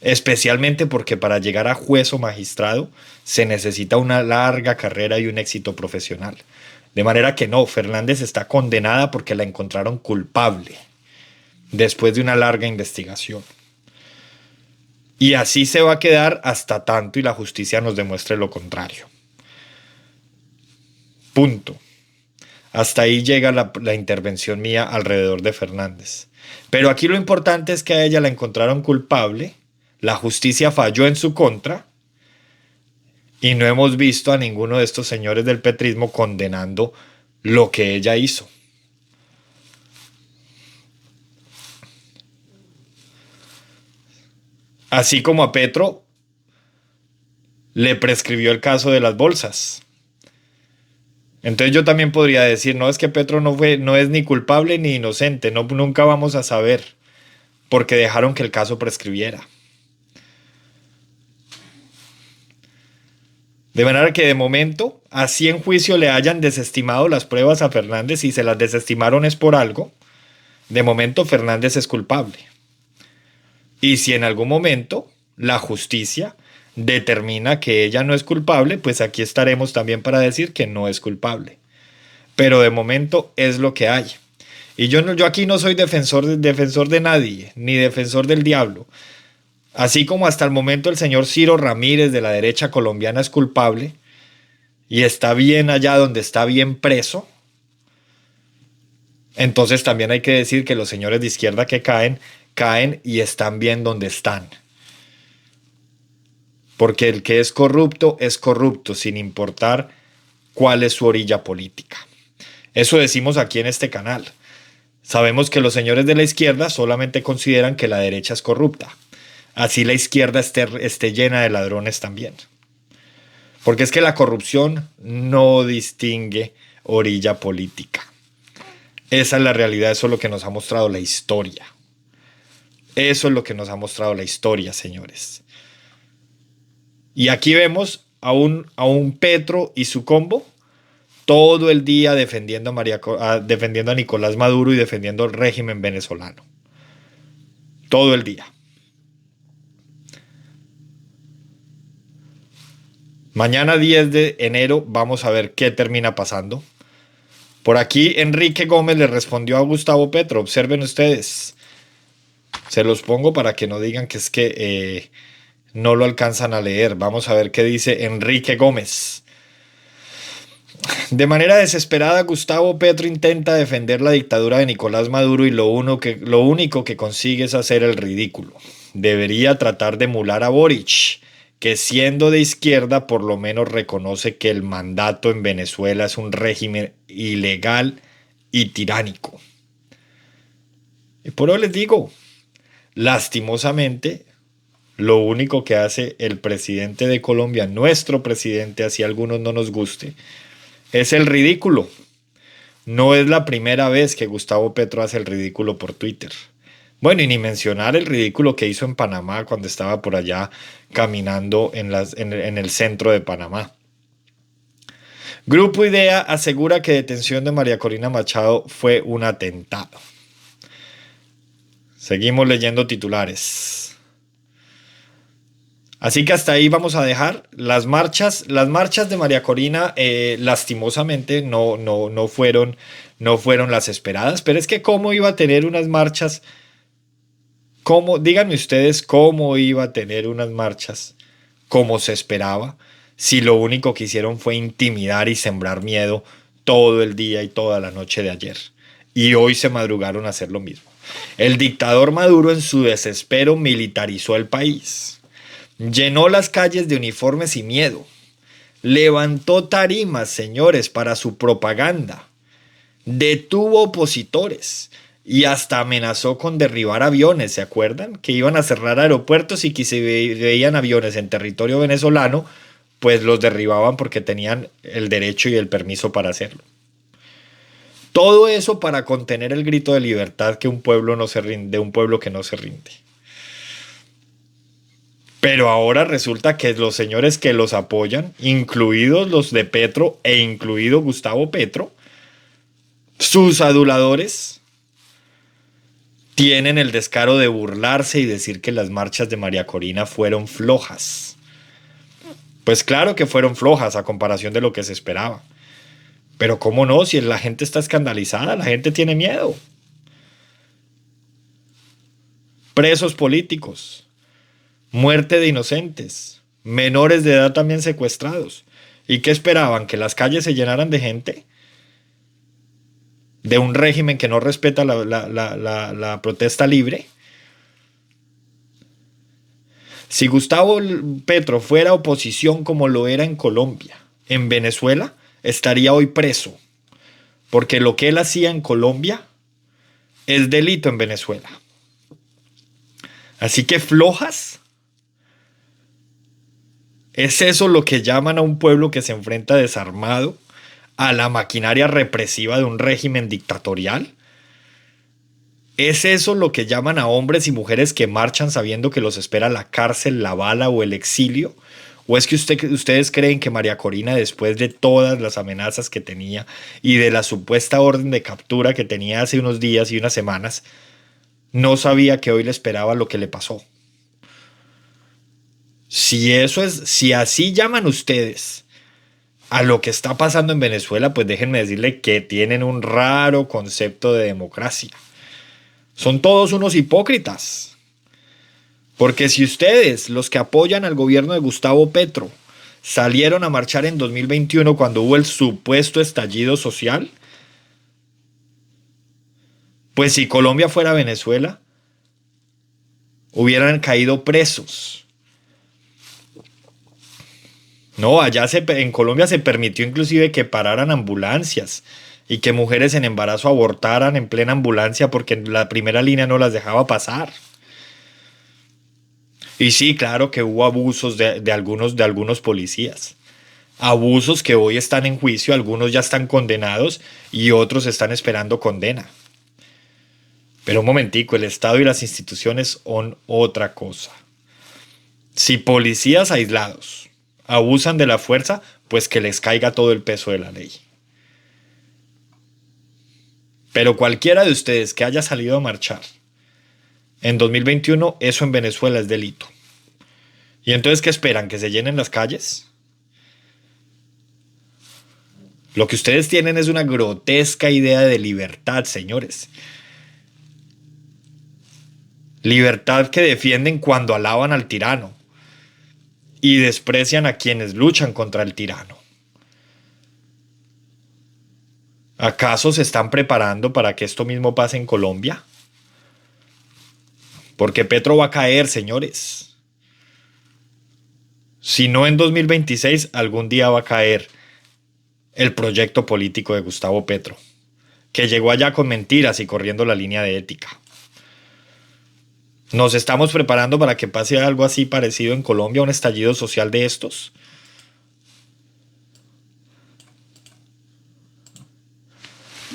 A: Especialmente porque para llegar a juez o magistrado se necesita una larga carrera y un éxito profesional. De manera que no, Fernández está condenada porque la encontraron culpable después de una larga investigación. Y así se va a quedar hasta tanto y la justicia nos demuestre lo contrario. Punto. Hasta ahí llega la intervención mía alrededor de Fernández. Pero aquí lo importante es que a ella la encontraron culpable. La justicia falló en su contra y no hemos visto a ninguno de estos señores del petrismo condenando lo que ella hizo. Así como a Petro le prescribió el caso de las bolsas. Entonces yo también podría decir, no, es que Petro no es ni culpable ni inocente, nunca vamos a saber porque dejaron que el caso prescribiera. De manera que de momento, así en juicio le hayan desestimado las pruebas a Fernández y se las desestimaron es por algo, de momento Fernández es culpable. Y si en algún momento la justicia determina que ella no es culpable, pues aquí estaremos también para decir que no es culpable. Pero de momento es lo que hay. Y yo aquí no soy defensor de nadie, ni defensor del diablo. Así como hasta el momento el señor Ciro Ramírez de la derecha colombiana es culpable y está bien allá donde está bien preso, entonces también hay que decir que los señores de izquierda que caen y están bien donde están. Porque el que es corrupto sin importar cuál es su orilla política. Eso decimos aquí en este canal. Sabemos que los señores de la izquierda solamente consideran que la derecha es corrupta. Así la izquierda esté llena de ladrones también. Porque es que la corrupción no distingue orilla política. Esa es la realidad, eso es lo que nos ha mostrado la historia. Eso es lo que nos ha mostrado la historia, señores. Y aquí vemos a un Petro y su combo todo el día defendiendo a Nicolás Maduro y defendiendo el régimen venezolano. Todo el día. Mañana 10 de enero vamos a ver qué termina pasando. Por aquí Enrique Gómez le respondió a Gustavo Petro. Observen ustedes. Se los pongo para que no digan que es que no lo alcanzan a leer. Vamos a ver qué dice Enrique Gómez. De manera desesperada, Gustavo Petro intenta defender la dictadura de Nicolás Maduro y lo único que consigue es hacer el ridículo. Debería tratar de emular a Boric, que siendo de izquierda por lo menos reconoce que el mandato en Venezuela es un régimen ilegal y tiránico. Y por eso les digo, lastimosamente, lo único que hace el presidente de Colombia, nuestro presidente, así a algunos no nos guste, es el ridículo. No es la primera vez que Gustavo Petro hace el ridículo por Twitter. Bueno, y ni mencionar el ridículo que hizo en Panamá cuando estaba por allá caminando en el centro de Panamá. Grupo IDEA asegura que detención de María Corina Machado fue un atentado. Seguimos leyendo titulares. Así que hasta ahí vamos a dejar las marchas. Las marchas de María Corina, lastimosamente, no fueron las esperadas. Pero es que cómo iba a tener unas marchas, díganme ustedes cómo iba a tener unas marchas como se esperaba, si lo único que hicieron fue intimidar y sembrar miedo todo el día y toda la noche de ayer. Y hoy se madrugaron a hacer lo mismo. El dictador Maduro en su desespero militarizó el país. Llenó las calles de uniformes y miedo. Levantó tarimas, señores, para su propaganda. Detuvo opositores y hasta amenazó con derribar aviones, ¿se acuerdan? Que iban a cerrar aeropuertos y que si veían aviones en territorio venezolano, pues los derribaban porque tenían el derecho y el permiso para hacerlo. Todo eso para contener el grito de libertad que un pueblo no se rinde, de un pueblo que no se rinde. Pero ahora resulta que los señores que los apoyan, incluidos los de Petro e incluido Gustavo Petro, sus aduladores, tienen el descaro de burlarse y decir que las marchas de María Corina fueron flojas. Pues claro que fueron flojas a comparación de lo que se esperaba. Pero cómo no, si la gente está escandalizada, la gente tiene miedo. Presos políticos, muerte de inocentes, menores de edad también secuestrados. ¿Y qué esperaban? ¿Que las calles se llenaran de gente? ¿De un régimen que no respeta la protesta libre? Si Gustavo Petro fuera oposición como lo era en Colombia, en Venezuela, estaría hoy preso, porque lo que él hacía en Colombia es delito en Venezuela. Así que flojas, ¿es eso lo que llaman a un pueblo que se enfrenta desarmado a la maquinaria represiva de un régimen dictatorial? ¿Es eso lo que llaman a hombres y mujeres que marchan sabiendo que los espera la cárcel, la bala o el exilio? ¿O es que ustedes creen que María Corina, después de todas las amenazas que tenía y de la supuesta orden de captura que tenía hace unos días y unas semanas, no sabía que hoy le esperaba lo que le pasó? Si así llaman ustedes a lo que está pasando en Venezuela, pues déjenme decirle que tienen un raro concepto de democracia. Son todos unos hipócritas. Porque si ustedes, los que apoyan al gobierno de Gustavo Petro, salieron a marchar en 2021 cuando hubo el supuesto estallido social, pues si Colombia fuera Venezuela, hubieran caído presos. No, en Colombia se permitió inclusive que pararan ambulancias y que mujeres en embarazo abortaran en plena ambulancia porque la primera línea no las dejaba pasar. Y sí, claro que hubo abusos de algunos policías. Abusos que hoy están en juicio, algunos ya están condenados y otros están esperando condena. Pero un momentico, el Estado y las instituciones son otra cosa. Si policías aislados abusan de la fuerza, pues que les caiga todo el peso de la ley. Pero cualquiera de ustedes que haya salido a marchar en 2021, eso en Venezuela es delito. ¿Y entonces qué esperan? ¿Que se llenen las calles? Lo que ustedes tienen es una grotesca idea de libertad, señores. Libertad que defienden cuando alaban al tirano y desprecian a quienes luchan contra el tirano. ¿Acaso se están preparando para que esto mismo pase en Colombia? Porque Petro va a caer, señores. Si no en 2026, algún día va a caer el proyecto político de Gustavo Petro, que llegó allá con mentiras y corriendo la línea de ética. ¿Nos estamos preparando para que pase algo así parecido en Colombia, un estallido social de estos?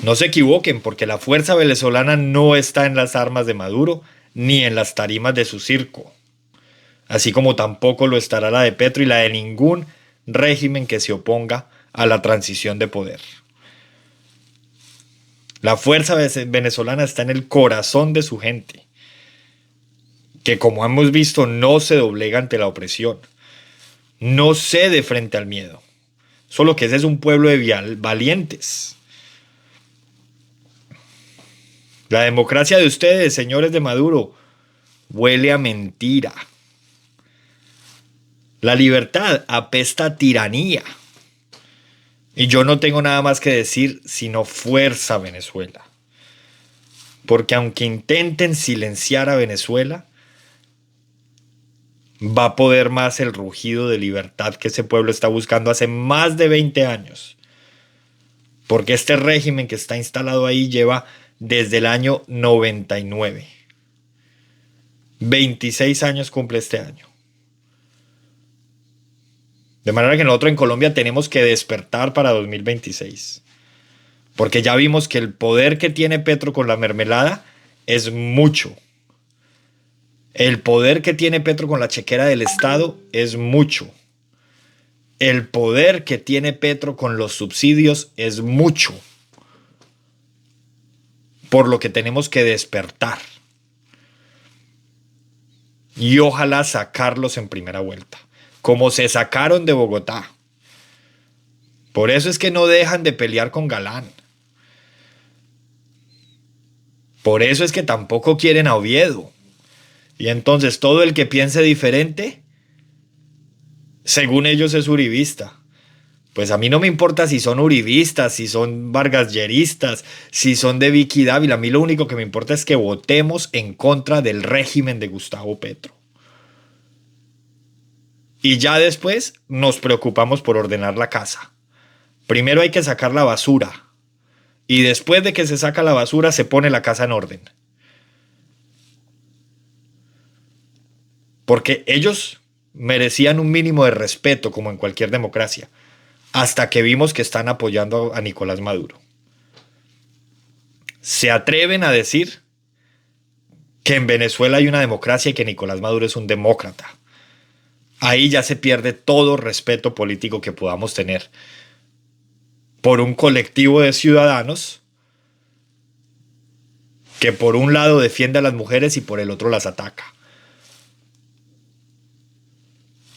A: No se equivoquen, porque la fuerza venezolana no está en las armas de Maduro ni en las tarimas de su circo, así como tampoco lo estará la de Petro y la de ningún régimen que se oponga a la transición de poder. La fuerza venezolana está en el corazón de su gente, que como hemos visto no se doblega ante la opresión, no cede frente al miedo, solo que ese es un pueblo de valientes. La democracia de ustedes, señores de Maduro, huele a mentira. La libertad apesta a tiranía. Y yo no tengo nada más que decir sino fuerza Venezuela. Porque aunque intenten silenciar a Venezuela, va a poder más el rugido de libertad que ese pueblo está buscando hace más de 20 años. Porque este régimen que está instalado ahí lleva desde el año 99. 26 años cumple este año. De manera que nosotros en Colombia tenemos que despertar para 2026. Porque ya vimos que el poder que tiene Petro con la mermelada es mucho. El poder que tiene Petro con la chequera del Estado es mucho. El poder que tiene Petro con los subsidios es mucho. Por lo que tenemos que despertar. Y ojalá sacarlos en primera vuelta, como se sacaron de Bogotá. Por eso es que no dejan de pelear con Galán. Por eso es que tampoco quieren a Oviedo. Y entonces todo el que piense diferente, según ellos es uribista. Pues a mí no me importa si son uribistas, si son vargasyeristas, si son de Vicky Dávila. A mí lo único que me importa es que votemos en contra del régimen de Gustavo Petro. Y ya después nos preocupamos por ordenar la casa. Primero hay que sacar la basura. Y después de que se saca la basura se pone la casa en orden. Porque ellos merecían un mínimo de respeto como en cualquier democracia. Hasta que vimos que están apoyando a Nicolás Maduro. Se atreven a decir que en Venezuela hay una democracia y que Nicolás Maduro es un demócrata. Ahí ya se pierde todo respeto político que podamos tener por un colectivo de ciudadanos que por un lado defiende a las mujeres y por el otro las ataca.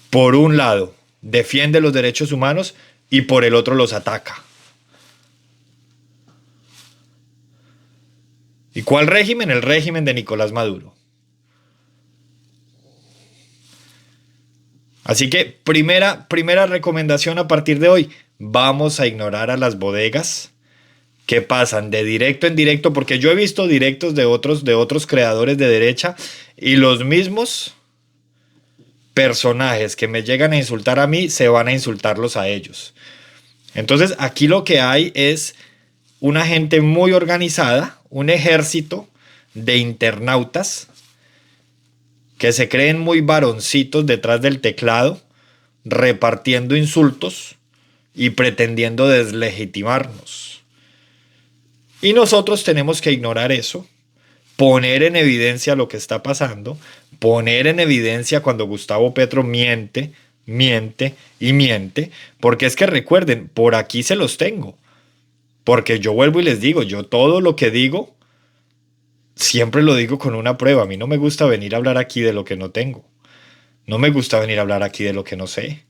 A: Por un lado defiende los derechos humanos y por el otro los ataca. ¿Y cuál régimen? El régimen de Nicolás Maduro. Así que primera recomendación a partir de hoy, vamos a ignorar a las bodegas que pasan de directo en directo, porque yo he visto directos de otros creadores de derecha y los mismos personajes que me llegan a insultar a mí se van a insultarlos a ellos. Entonces aquí lo que hay es una gente muy organizada, un ejército de internautas que se creen muy varoncitos detrás del teclado, repartiendo insultos y pretendiendo deslegitimarnos. Y nosotros tenemos que ignorar eso, poner en evidencia lo que está pasando, poner en evidencia cuando Gustavo Petro miente, porque es que recuerden, por aquí se los tengo, porque yo vuelvo y les digo, yo todo lo que digo, siempre lo digo con una prueba. A mí no me gusta venir a hablar aquí de lo que no tengo, no me gusta venir a hablar aquí de lo que no sé.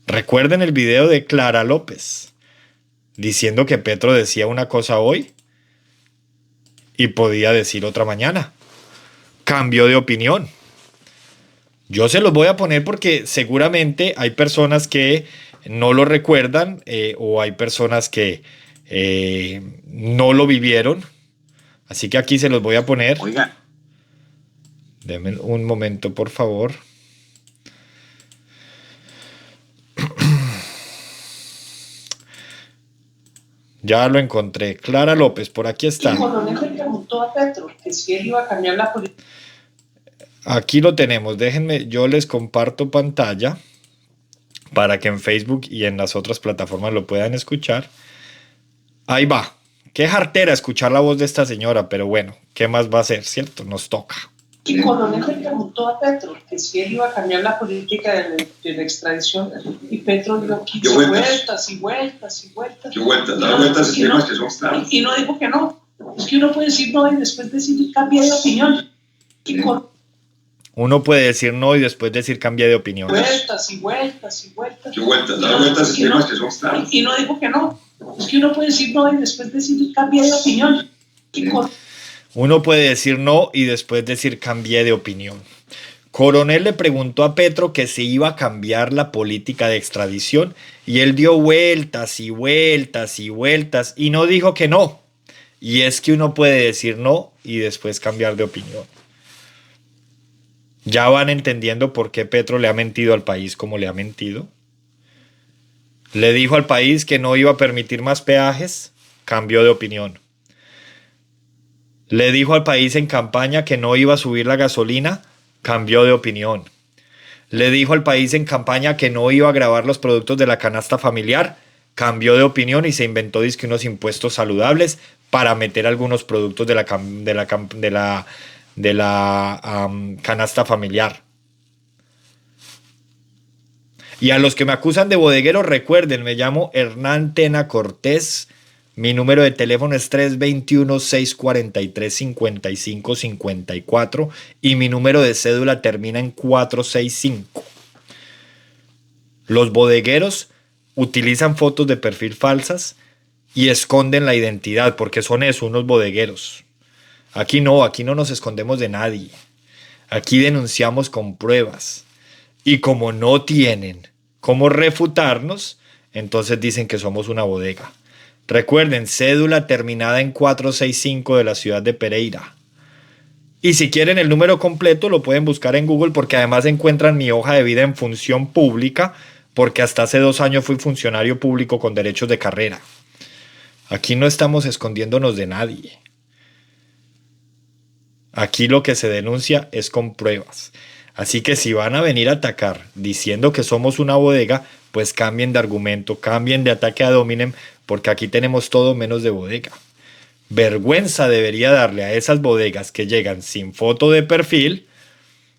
A: Recuerden el video de Clara López, diciendo que Petro decía una cosa hoy y podía decir otra mañana. Cambió de opinión. Yo se los voy a poner porque seguramente hay personas que no lo recuerdan o hay personas que no lo vivieron. Así que aquí se los voy a poner.
D: Oiga.
A: Denme un momento, por favor. Ya lo encontré. Clara López, por aquí está.
B: Y Colonia le preguntó a Petro que si él iba a cambiar la política.
A: Aquí lo tenemos. Déjenme, yo les comparto pantalla para que en Facebook y en las otras plataformas lo puedan escuchar. Ahí va. Qué jartera escuchar la voz de esta señora, pero bueno, ¿qué más va a hacer, cierto? Nos toca.
D: Y Coronel le preguntó a Petro que si él iba a cambiar la política de la extradición, y Petro dio 15 vueltas y vueltas y vueltas.
E: ¿Qué vueltas? Las vueltas y temas que son claros.
D: Y no dijo que no. Es que uno puede decir no y después decir cambia de opinión.
A: Uno puede decir no y después decir cambia de opinión.
D: Vueltas y vueltas y vueltas.
E: ¿Qué vueltas? Las vueltas y temas que son claros.
D: Y no dijo que no. Es que uno puede decir no y después decir cambia de opinión.
A: Uno puede decir no y después decir cambié de opinión. Coronel le preguntó a Petro que si iba a cambiar la política de extradición y él dio vueltas y vueltas y vueltas y no dijo que no. Y es que uno puede decir no y después cambiar de opinión. ¿Ya van entendiendo por qué Petro le ha mentido al país como le ha mentido? Le dijo al país que no iba a permitir más peajes, cambió de opinión. Le dijo al país en campaña que no iba a subir la gasolina, cambió de opinión. Le dijo al país en campaña que no iba a gravar los productos de la canasta familiar, cambió de opinión y se inventó dizque unos impuestos saludables para meter algunos productos de la canasta familiar. Y a los que me acusan de bodeguero, recuerden, me llamo Hernán Tena Cortés. Mi número de teléfono es 321-643-5554 y mi número de cédula termina en 465. Los bodegueros utilizan fotos de perfil falsas y esconden la identidad porque son eso, unos bodegueros. Aquí no nos escondemos de nadie. Aquí denunciamos con pruebas. Y como no tienen cómo refutarnos, entonces dicen que somos una bodega. Recuerden, cédula terminada en 465 de la ciudad de Pereira. Y si quieren el número completo lo pueden buscar en Google porque además encuentran mi hoja de vida en función pública porque hasta hace 2 años fui funcionario público con derechos de carrera. Aquí no estamos escondiéndonos de nadie. Aquí lo que se denuncia es con pruebas. Así que si van a venir a atacar diciendo que somos una bodega, pues cambien de argumento, cambien de ataque ad hominem, porque aquí tenemos todo menos de bodega. Vergüenza debería darle a esas bodegas que llegan sin foto de perfil.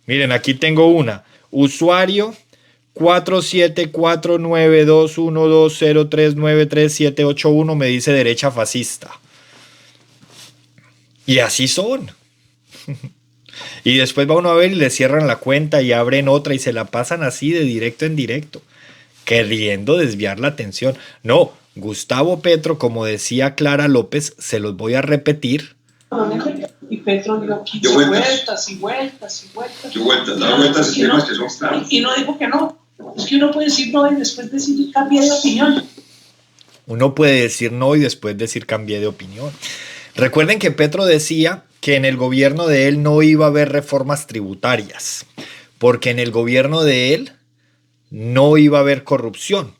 A: Miren, aquí tengo una. Usuario 474921203937881 me dice derecha fascista. Y así son. Y después va uno a ver y le cierran la cuenta y abren otra y se la pasan así de directo en directo, queriendo desviar la atención. No, Gustavo Petro, como decía Clara López, se los voy a repetir.
D: Y Petro dio 15 vueltas y vueltas y vueltas.
E: ¿Qué vueltas? Las vueltas y temas que son claros.
D: Y no dijo que no. Es que uno puede decir no y después decir cambia de opinión.
A: Uno puede decir no y después decir cambié de opinión. Recuerden que Petro decía que en el gobierno de él no iba a haber reformas tributarias, porque en el gobierno de él no iba a haber corrupción.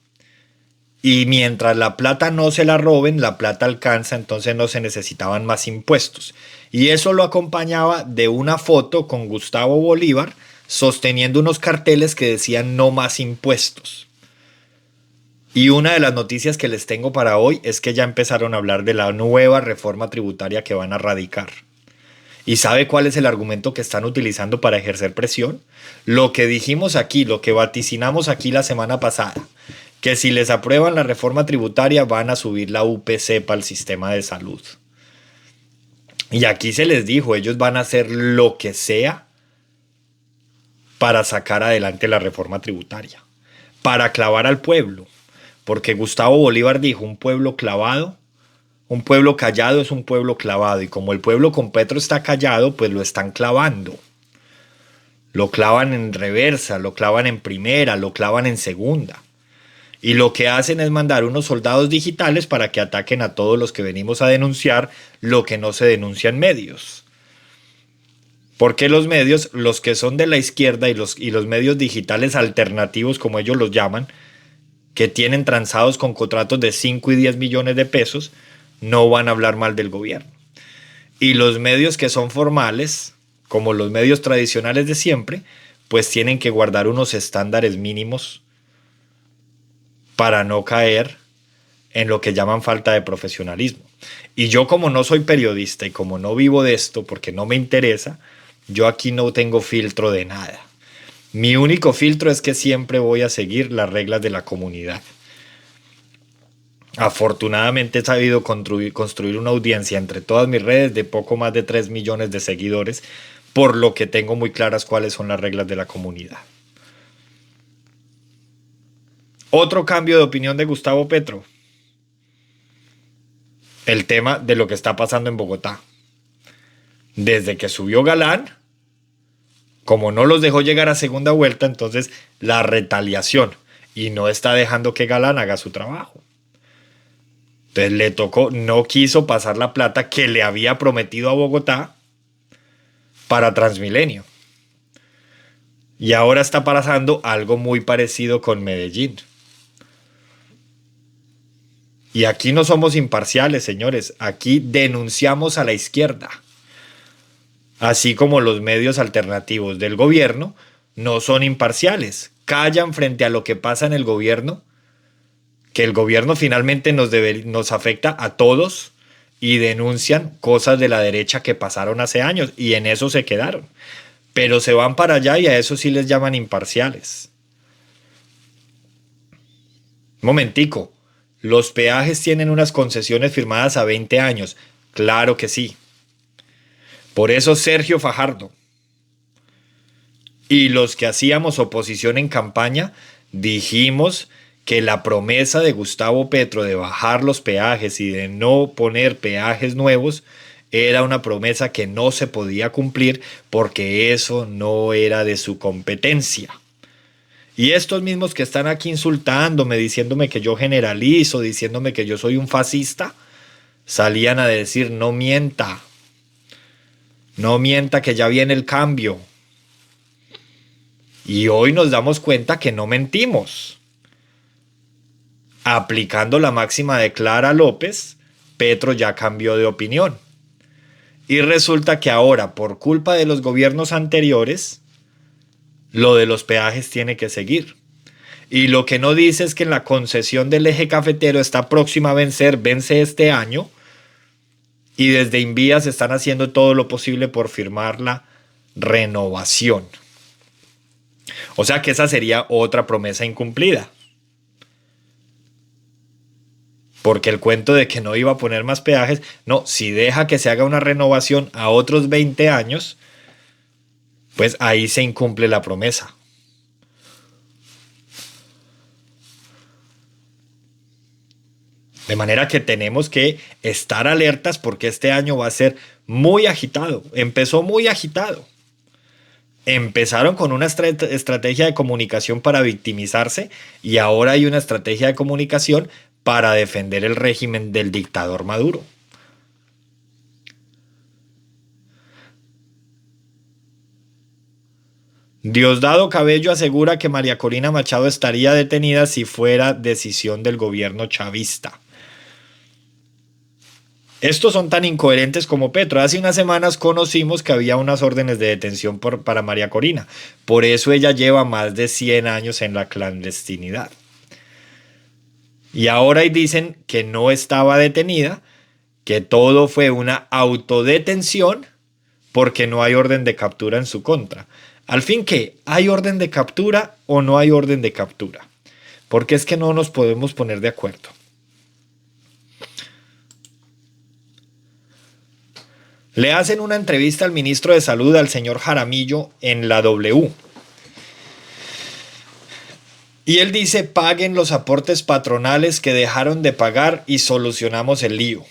A: Y mientras la plata no se la roben, la plata alcanza, entonces no se necesitaban más impuestos. Y eso lo acompañaba de una foto con Gustavo Bolívar sosteniendo unos carteles que decían no más impuestos. Y una de las noticias que les tengo para hoy es que ya empezaron a hablar de la nueva reforma tributaria que van a radicar. ¿Y sabe cuál es el argumento que están utilizando para ejercer presión? Lo que dijimos aquí, lo que vaticinamos aquí la semana pasada, que si les aprueban la reforma tributaria van a subir la UPC para el sistema de salud. Y aquí se les dijo, ellos van a hacer lo que sea para sacar adelante la reforma tributaria, para clavar al pueblo, porque Gustavo Bolívar dijo, un pueblo clavado, un pueblo callado es un pueblo clavado, y como el pueblo con Petro está callado, pues lo están clavando. Lo clavan en reversa, lo clavan en primera, lo clavan en segunda. Y lo que hacen es mandar unos soldados digitales para que ataquen a todos los que venimos a denunciar lo que no se denuncia en medios. Porque los medios, los que son de la izquierda y los medios digitales alternativos, como ellos los llaman, que tienen transados con contratos de 5 y 10 millones de pesos, no van a hablar mal del gobierno. Y los medios que son formales, como los medios tradicionales de siempre, pues tienen que guardar unos estándares mínimos para no caer en lo que llaman falta de profesionalismo. Y yo, como no soy periodista y como no vivo de esto porque no me interesa, yo aquí no tengo filtro de nada. Mi único filtro es que siempre voy a seguir las reglas de la comunidad. Afortunadamente he sabido construir una audiencia entre todas mis redes de poco más de 3 millones de seguidores, por lo que tengo muy claras cuáles son las reglas de la comunidad. Otro cambio de opinión de Gustavo Petro. El tema de lo que está pasando en Bogotá. Desde que subió Galán, como no los dejó llegar a segunda vuelta, entonces la retaliación, y no está dejando que Galán haga su trabajo. Entonces le tocó, no quiso pasar la plata que le había prometido a Bogotá para Transmilenio. Y ahora está pasando algo muy parecido con Medellín. Y aquí no somos imparciales, señores. Aquí denunciamos a la izquierda. Así como los medios alternativos del gobierno no son imparciales. Callan frente a lo que pasa en el gobierno, que el gobierno finalmente nos afecta a todos, y denuncian cosas de la derecha que pasaron hace años y en eso se quedaron. Pero se van para allá y a eso sí les llaman imparciales. Momentico. ¿Los peajes tienen unas concesiones firmadas a 20 años? Claro que sí. Por eso Sergio Fajardo y los que hacíamos oposición en campaña dijimos que la promesa de Gustavo Petro de bajar los peajes y de no poner peajes nuevos era una promesa que no se podía cumplir porque eso no era de su competencia. Y estos mismos que están aquí insultándome, diciéndome que yo generalizo, diciéndome que yo soy un fascista, salían a decir: no mienta, no mienta, que ya viene el cambio. Y hoy nos damos cuenta que no mentimos. Aplicando la máxima de Clara López, Petro ya cambió de opinión. Y resulta que ahora, por culpa de los gobiernos anteriores, lo de los peajes tiene que seguir. Y lo que no dice es que la concesión del eje cafetero está próxima a vencer, vence este año, y desde Invías están haciendo todo lo posible por firmar la renovación. O sea que esa sería otra promesa incumplida. Porque el cuento de que no iba a poner más peajes, no, si deja que se haga una renovación a otros 20 años, pues ahí se incumple la promesa. De manera que tenemos que estar alertas porque este año va a ser muy agitado. Empezó muy agitado. Empezaron con una estrategia de comunicación para victimizarse y ahora hay una estrategia de comunicación para defender el régimen del dictador Maduro. Diosdado Cabello asegura que María Corina Machado estaría detenida si fuera decisión del gobierno chavista. Estos son tan incoherentes como Petro. Hace unas semanas conocimos que había unas órdenes de detención para María Corina. Por eso ella lleva más de 100 años en la clandestinidad. Y ahora dicen que no estaba detenida, que todo fue una autodetención porque no hay orden de captura en su contra. Al fin, ¿qué? ¿Hay orden de captura o no hay orden de captura? Porque es que no nos podemos poner de acuerdo. Le hacen una entrevista al ministro de Salud, al señor Jaramillo, en la W. Y él dice: paguen los aportes patronales que dejaron de pagar y solucionamos el lío.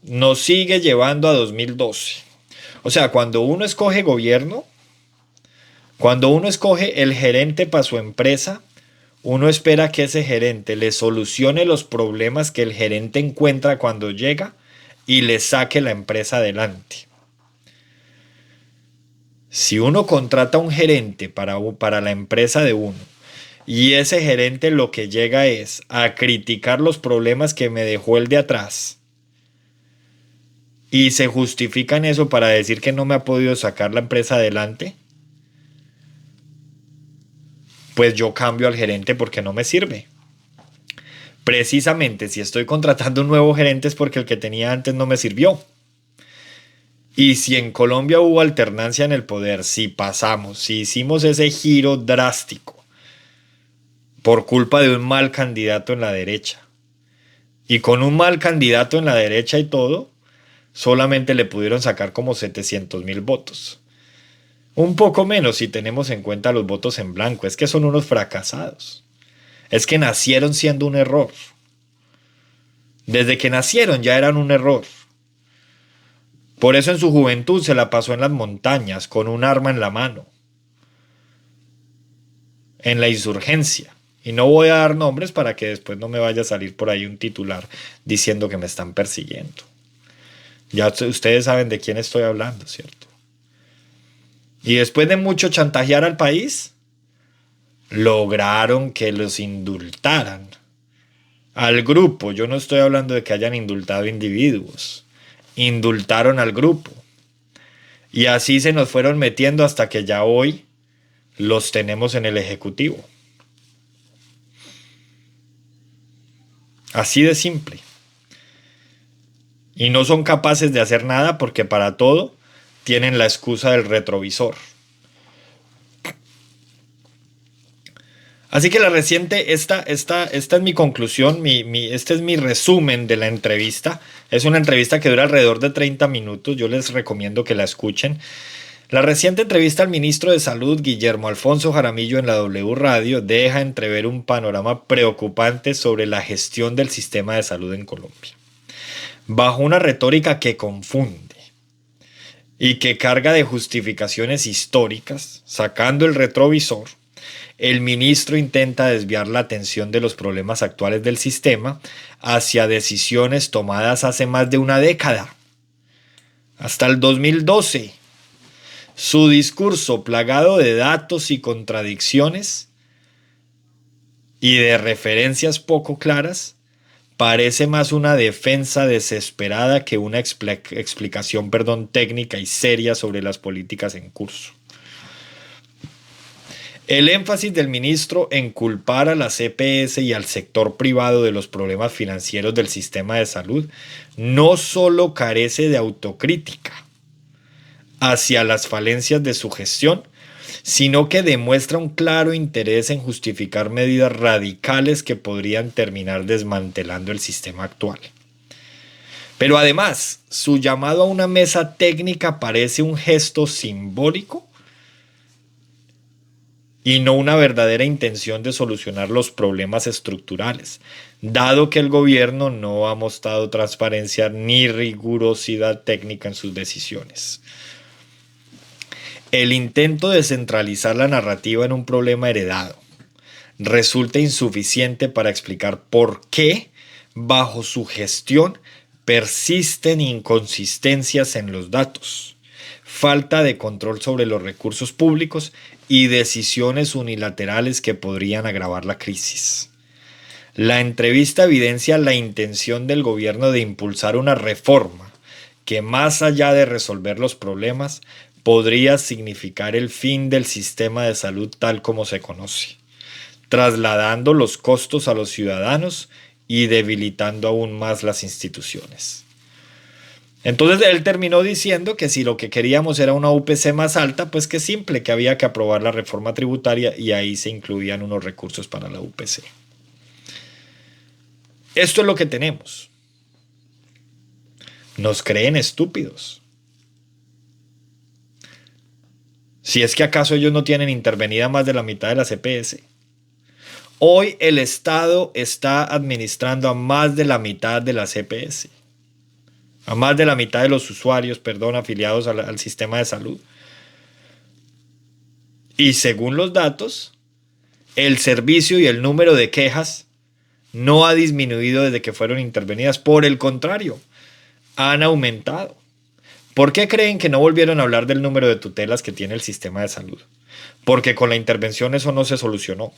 A: Nos sigue llevando a 2012. O sea, cuando uno escoge gobierno, cuando uno escoge el gerente para su empresa, uno espera que ese gerente le solucione los problemas que el gerente encuentra cuando llega y le saque la empresa adelante. Si uno contrata a un gerente para la empresa de uno y ese gerente lo que llega es a criticar los problemas que me dejó el de atrás y se justifica en eso para decir que no me ha podido sacar la empresa adelante, pues yo cambio al gerente porque no me sirve. Precisamente si estoy contratando un nuevo gerente es porque el que tenía antes no me sirvió. Y si en Colombia hubo alternancia en el poder, si pasamos, si hicimos ese giro drástico por culpa de un mal candidato en la derecha, y con un mal candidato en la derecha y todo, solamente le pudieron sacar como 700.000 votos. Un poco menos si tenemos en cuenta los votos en blanco. Es que son unos fracasados. Es que nacieron siendo un error. Desde que nacieron ya eran un error. Por eso en su juventud se la pasó en las montañas con un arma en la mano, en la insurgencia. Y no voy a dar nombres para que después no me vaya a salir por ahí un titular diciendo que me están persiguiendo. Ya ustedes saben de quién estoy hablando, ¿cierto? Y después de mucho chantajear al país, lograron que los indultaran. Al grupo, yo no estoy hablando de que hayan indultado individuos. Indultaron al grupo. Y así se nos fueron metiendo hasta que ya hoy los tenemos en el Ejecutivo. Así de simple. Y no son capaces de hacer nada porque para todo tienen la excusa del retrovisor. Así que la reciente, esta es mi conclusión, este es mi resumen de la entrevista. Es una entrevista que dura alrededor de 30 minutos, yo les recomiendo que la escuchen. La reciente entrevista al ministro de Salud, Guillermo Alfonso Jaramillo, en la W Radio, deja entrever un panorama preocupante sobre la gestión del sistema de salud en Colombia. Bajo una retórica que confunde y que carga de justificaciones históricas, sacando el retrovisor, el ministro intenta desviar la atención de los problemas actuales del sistema hacia decisiones tomadas hace más de una década, hasta el 2012. Su discurso, plagado de datos y contradicciones y de referencias poco claras, parece más una defensa desesperada que una explicación técnica y seria sobre las políticas en curso. El énfasis del ministro en culpar a las EPS y al sector privado de los problemas financieros del sistema de salud no solo carece de autocrítica hacia las falencias de su gestión, sino que demuestra un claro interés en justificar medidas radicales que podrían terminar desmantelando el sistema actual. Pero además, su llamado a una mesa técnica parece un gesto simbólico y no una verdadera intención de solucionar los problemas estructurales, dado que el gobierno no ha mostrado transparencia ni rigurosidad técnica en sus decisiones. El intento de centralizar la narrativa en un problema heredado resulta insuficiente para explicar por qué, bajo su gestión, persisten inconsistencias en los datos, falta de control sobre los recursos públicos y decisiones unilaterales que podrían agravar la crisis. La entrevista evidencia la intención del gobierno de impulsar una reforma que, más allá de resolver los problemas, podría significar el fin del sistema de salud tal como se conoce, trasladando los costos a los ciudadanos y debilitando aún más las instituciones. Entonces él terminó diciendo que si lo que queríamos era una UPC más alta, pues que simple, que había que aprobar la reforma tributaria y ahí se incluían unos recursos para la UPC. Esto es lo que tenemos. Nos creen estúpidos. Si es que acaso ellos no tienen intervenida más de la mitad de las EPS. Hoy el Estado está administrando a más de la mitad de las EPS. A más de la mitad de los usuarios, afiliados al sistema de salud. Y según los datos, el servicio y el número de quejas no ha disminuido desde que fueron intervenidas. Por el contrario, han aumentado. ¿Por qué creen que no volvieron a hablar del número de tutelas que tiene el sistema de salud? Porque con la intervención eso no se solucionó.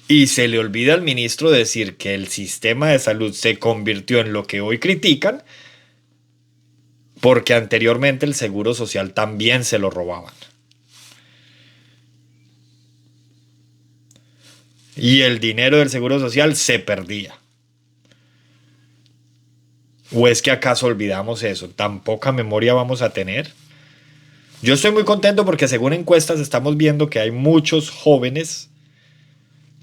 A: Y se le olvida al ministro decir que el sistema de salud se convirtió en lo que hoy critican, porque anteriormente el seguro social también se lo robaban. y el dinero del Seguro Social se perdía. ¿O es que acaso olvidamos eso? ¿Tan poca memoria vamos a tener? Yo estoy muy contento porque según encuestas estamos viendo que hay muchos jóvenes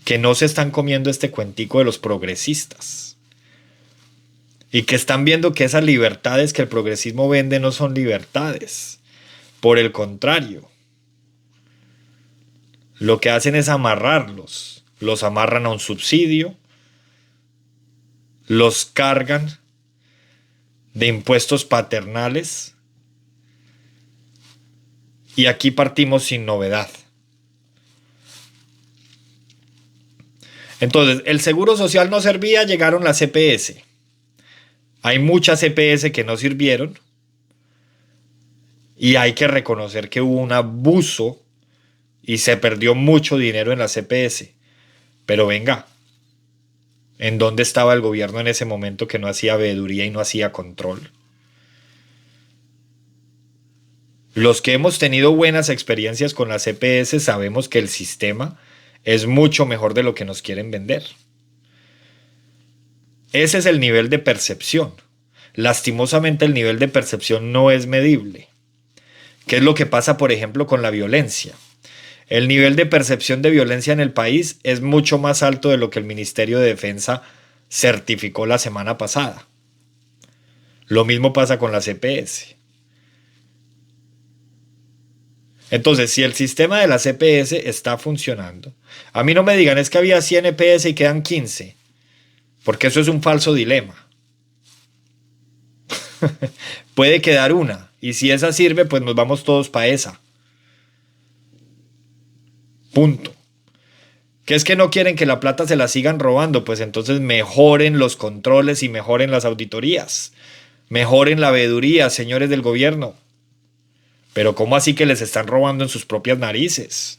A: que no se están comiendo este cuentico de los progresistas y que están viendo que esas libertades que el progresismo vende no son libertades. Por el contrario, lo que hacen es amarrarlos. Los amarran a un subsidio, los cargan de impuestos paternales y aquí partimos sin novedad. Entonces, el Seguro Social no servía, llegaron las EPS. Hay muchas EPS que no sirvieron y hay que reconocer que hubo un abuso y se perdió mucho dinero en las EPS. Pero venga, ¿en dónde estaba el gobierno en ese momento que no hacía veeduría y no hacía control? Los que hemos tenido buenas experiencias con las EPS sabemos que el sistema es mucho mejor de lo que nos quieren vender. Ese es el nivel de percepción. Lastimosamente el nivel de percepción no es medible. ¿Qué es lo que pasa, por ejemplo, con la violencia? El nivel de percepción de violencia en el país es mucho más alto de lo que el Ministerio de Defensa certificó la semana pasada. Lo mismo pasa con las EPS. Entonces, si el sistema de las EPS está funcionando, a mí no me digan es que había 100 EPS y quedan 15, porque eso es un falso dilema. Puede quedar una, y si esa sirve, pues nos vamos todos para esa. Punto. ¿Qué es que no quieren que la plata se la sigan robando? Pues entonces mejoren los controles y mejoren las auditorías. Mejoren la veeduría, señores del gobierno. Pero ¿cómo así que les están robando en sus propias narices?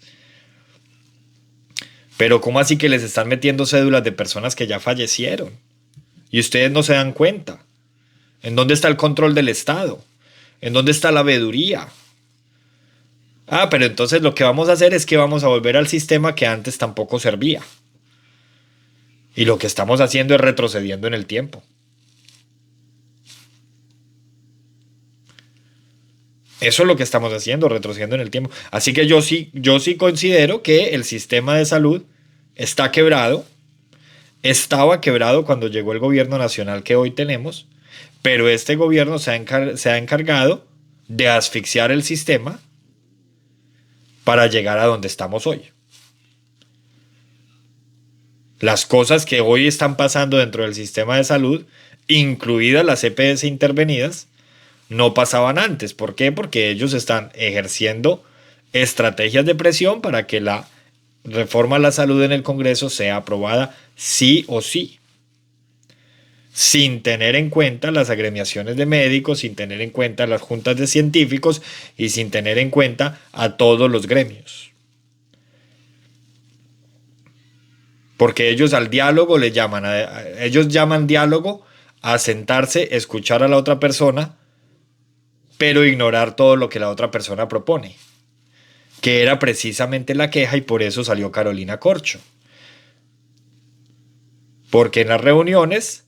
A: Pero ¿cómo así que les están metiendo cédulas de personas que ya fallecieron? Y ustedes no se dan cuenta. ¿En dónde está el control del Estado? ¿En dónde está la veeduría? Ah, pero entonces lo que vamos a hacer es que vamos a volver al sistema que antes tampoco servía. Y lo que estamos haciendo es retrocediendo en el tiempo. Eso es lo que estamos haciendo, retrocediendo en el tiempo. Así que yo sí considero que el sistema de salud está quebrado. Estaba quebrado cuando llegó el gobierno nacional que hoy tenemos, pero este gobierno se ha encargado de asfixiar el sistema para llegar a donde estamos hoy. Las cosas que hoy están pasando dentro del sistema de salud, incluidas las EPS intervenidas, no pasaban antes. ¿Por qué? Porque ellos están ejerciendo estrategias de presión para que la reforma a la salud en el Congreso sea aprobada sí o sí, sin tener en cuenta las agremiaciones de médicos, sin tener en cuenta las juntas de científicos y sin tener en cuenta a todos los gremios. Porque ellos al diálogo le llaman, ellos llaman diálogo a sentarse, escuchar a la otra persona, pero ignorar todo lo que la otra persona propone, que era precisamente la queja y por eso salió Carolina Corcho. Porque en las reuniones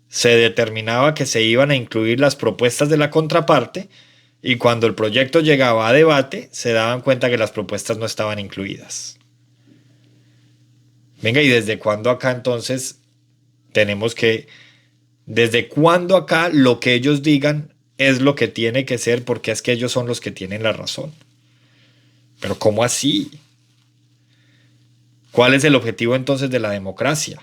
A: se determinaba que se iban a incluir las propuestas de la contraparte y cuando el proyecto llegaba a debate se daban cuenta que las propuestas no estaban incluidas. Venga, ¿y desde cuándo acá entonces desde cuándo acá lo que ellos digan es lo que tiene que ser porque es que ellos son los que tienen la razón? Pero ¿cómo así? ¿Cuál es el objetivo entonces de la democracia?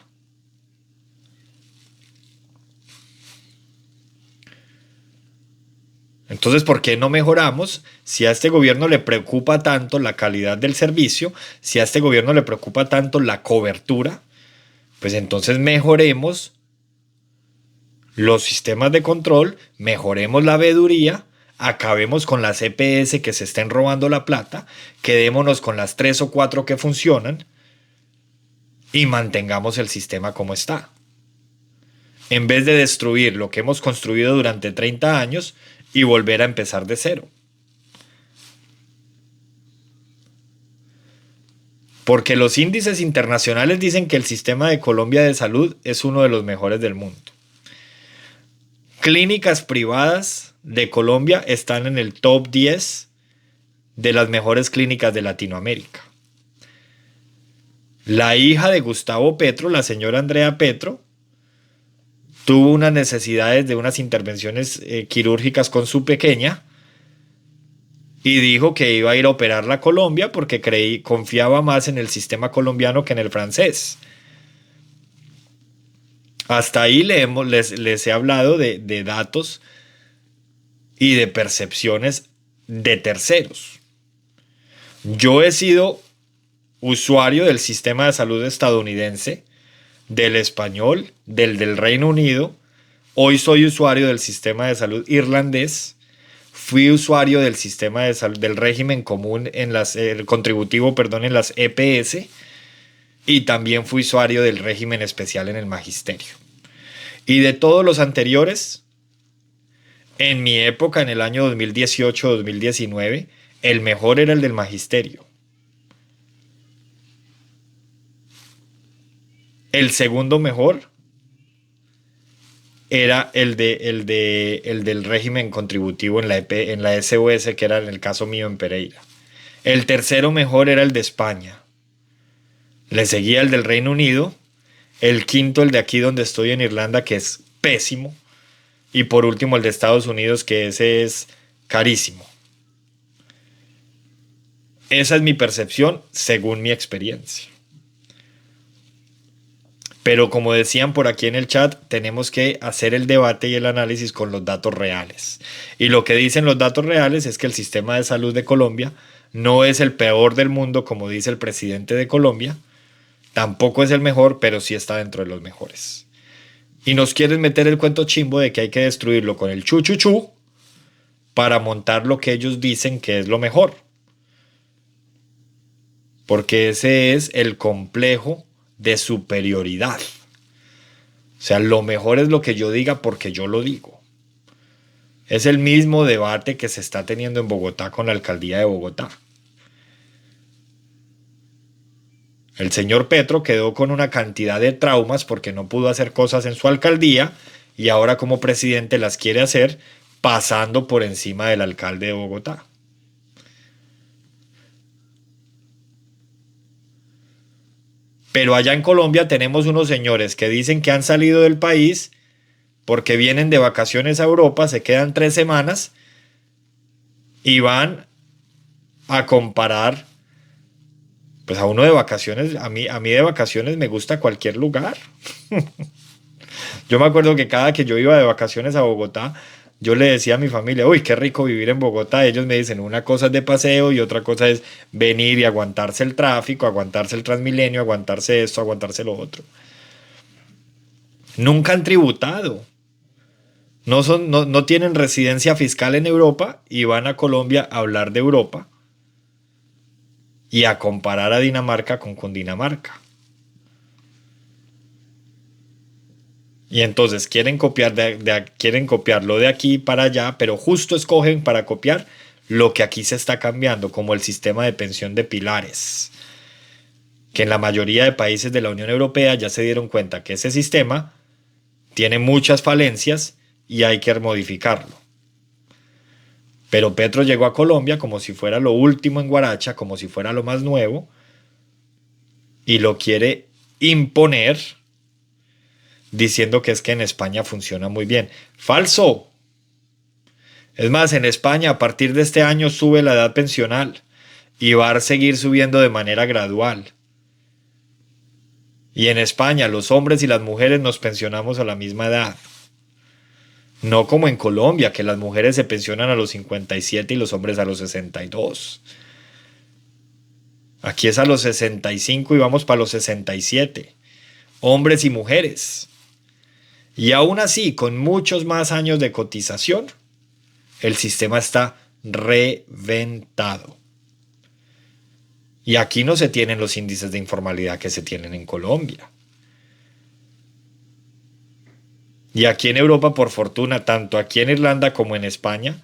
A: Entonces, ¿por qué no mejoramos? Si a este gobierno le preocupa tanto la calidad del servicio, si a este gobierno le preocupa tanto la cobertura, pues entonces mejoremos los sistemas de control, mejoremos la veeduría, acabemos con las EPS que se estén robando la plata, quedémonos con las 3 o 4 que funcionan y mantengamos el sistema como está. En vez de destruir lo que hemos construido durante 30 años y volver a empezar de cero. Porque los índices internacionales dicen que el sistema de Colombia de salud es uno de los mejores del mundo. Clínicas privadas de Colombia están en el top 10 de las mejores clínicas de Latinoamérica. La hija de Gustavo Petro, la señora Andrea Petro, tuvo unas necesidades de unas intervenciones quirúrgicas con su pequeña y dijo que iba a ir a operarla a Colombia porque confiaba más en el sistema colombiano que en el francés. Hasta ahí les he hablado de datos y de percepciones de terceros. Yo he sido usuario del sistema de salud estadounidense, del español, del Reino Unido. Hoy soy usuario del sistema de salud irlandés. Fui usuario del sistema de salud, del régimen común contributivo, en las EPS. Y también fui usuario del régimen especial en el magisterio. Y de todos los anteriores, en mi época, en el año 2018-2019, el mejor era el del magisterio. El segundo mejor era el del régimen contributivo en la SOS, que era en el caso mío en Pereira. El tercero mejor era el de España. Le seguía el del Reino Unido. El quinto, el de aquí donde estoy en Irlanda, que es pésimo. Y por último, el de Estados Unidos, que ese es carísimo. Esa es mi percepción según mi experiencia. Pero como decían por aquí en el chat, tenemos que hacer el debate y el análisis con los datos reales. Y lo que dicen los datos reales es que el sistema de salud de Colombia no es el peor del mundo, como dice el presidente de Colombia. Tampoco es el mejor, pero sí está dentro de los mejores. Y nos quieren meter el cuento chimbo de que hay que destruirlo con el chu para montar lo que ellos dicen que es lo mejor. Porque ese es el complejo de superioridad. O sea, lo mejor es lo que yo diga porque yo lo digo. Es el mismo debate que se está teniendo en Bogotá con la alcaldía de Bogotá. El señor Petro quedó con una cantidad de traumas porque no pudo hacer cosas en su alcaldía y ahora como presidente las quiere hacer pasando por encima del alcalde de Bogotá. Pero allá en Colombia tenemos unos señores que dicen que han salido del país porque vienen de vacaciones a Europa, se quedan 3 semanas y van a comparar. Pues a uno de vacaciones, a mí de vacaciones me gusta cualquier lugar. Yo me acuerdo que cada que yo iba de vacaciones a Bogotá, yo le decía a mi familia, uy, qué rico vivir en Bogotá. Ellos me dicen, una cosa es de paseo y otra cosa es venir y aguantarse el tráfico, aguantarse el Transmilenio, aguantarse esto, aguantarse lo otro. Nunca han tributado. No tienen residencia fiscal en Europa y van a Colombia a hablar de Europa y a comparar a Dinamarca con Cundinamarca. Y entonces quieren copiarlo de aquí para allá, pero justo escogen para copiar lo que aquí se está cambiando, como el sistema de pensión de pilares, que en la mayoría de países de la Unión Europea ya se dieron cuenta que ese sistema tiene muchas falencias y hay que modificarlo. Pero Petro llegó a Colombia como si fuera lo último en Guaracha, como si fuera lo más nuevo, y lo quiere imponer diciendo que es que en España funciona muy bien. ¡Falso! Es más, en España a partir de este año sube la edad pensional y va a seguir subiendo de manera gradual. Y en España los hombres y las mujeres nos pensionamos a la misma edad. No como en Colombia, que las mujeres se pensionan a los 57 y los hombres a los 62. Aquí es a los 65 y vamos para los 67. Hombres y mujeres. Y aún así, con muchos más años de cotización, el sistema está reventado. Y aquí no se tienen los índices de informalidad que se tienen en Colombia. Y aquí en Europa, por fortuna, tanto aquí en Irlanda como en España,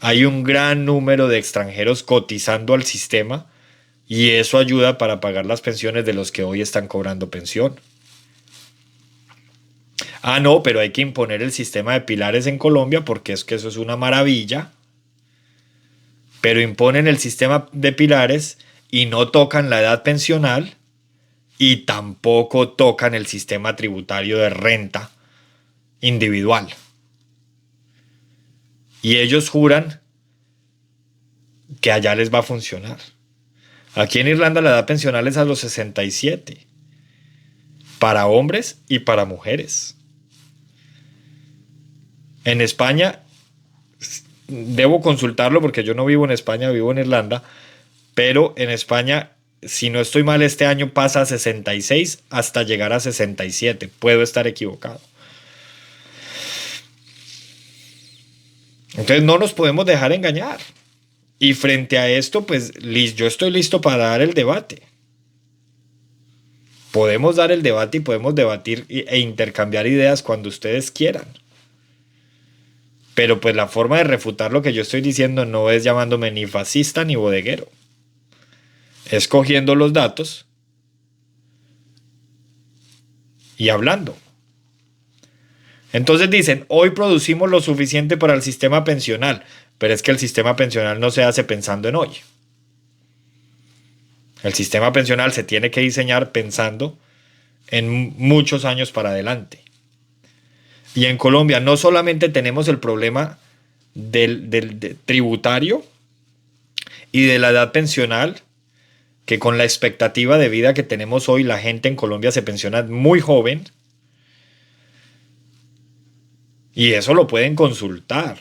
A: hay un gran número de extranjeros cotizando al sistema Y eso ayuda para pagar las pensiones de los que hoy están cobrando pensión. Ah, no, pero hay que imponer el sistema de pilares en Colombia porque es que eso es una maravilla. Pero imponen el sistema de pilares y no tocan la edad pensional y tampoco tocan el sistema tributario de renta individual. Y ellos juran que allá les va a funcionar. Aquí en Irlanda la edad pensional es a los 67, para hombres y para mujeres. En España, debo consultarlo porque yo no vivo en España, vivo en Irlanda, pero en España, si no estoy mal, este año pasa a 66 hasta llegar a 67. Puedo estar equivocado. Entonces no nos podemos dejar engañar. Y frente a esto, pues yo estoy listo para dar el debate. Podemos dar el debate y podemos debatir e intercambiar ideas cuando ustedes quieran. Pero pues la forma de refutar lo que yo estoy diciendo no es llamándome ni fascista ni bodeguero. Es cogiendo los datos y hablando. Entonces dicen, hoy producimos lo suficiente para el sistema pensional, pero es que el sistema pensional no se hace pensando en hoy. El sistema pensional se tiene que diseñar pensando en muchos años para adelante. Y en Colombia no solamente tenemos el problema del tributario y de la edad pensional, que con la expectativa de vida que tenemos hoy, la gente en Colombia se pensiona muy joven. Y eso lo pueden consultar.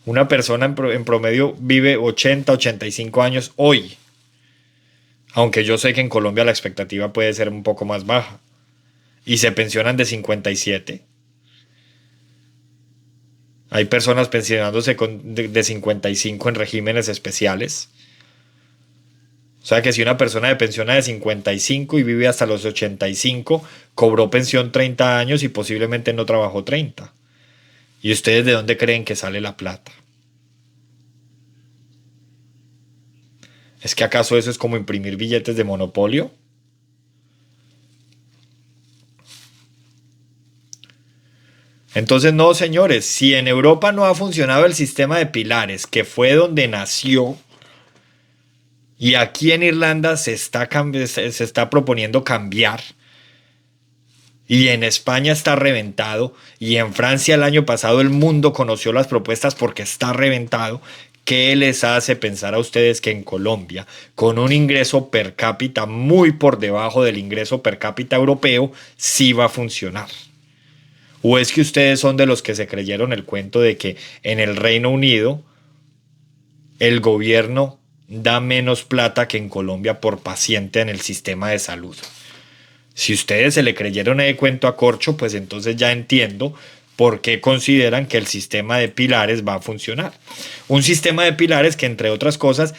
A: Una persona en promedio vive 80, 85 años hoy. Aunque yo sé que en Colombia la expectativa puede ser un poco más baja. Y se pensionan de 57. Hay personas pensionándose de 55 en regímenes especiales. O sea que si una persona de pensiona de 55 y vive hasta los 85, cobró pensión 30 años y posiblemente no trabajó 30. ¿Y ustedes de dónde creen que sale la plata? ¿Es que acaso eso es como imprimir billetes de monopolio? Entonces no, señores, si en Europa no ha funcionado el sistema de pilares, que fue donde nació, y aquí en Irlanda se está proponiendo cambiar, y en España está reventado, y en Francia el año pasado el mundo conoció las propuestas porque está reventado, ¿qué les hace pensar a ustedes que en Colombia, con un ingreso per cápita muy por debajo del ingreso per cápita europeo, sí va a funcionar? ¿O es que ustedes son de los que se creyeron el cuento de que en el Reino Unido el gobierno da menos plata que en Colombia por paciente en el sistema de salud? Si ustedes se le creyeron el cuento a corcho, pues entonces ya entiendo por qué consideran que el sistema de pilares va a funcionar. Un sistema de pilares que, entre otras cosas,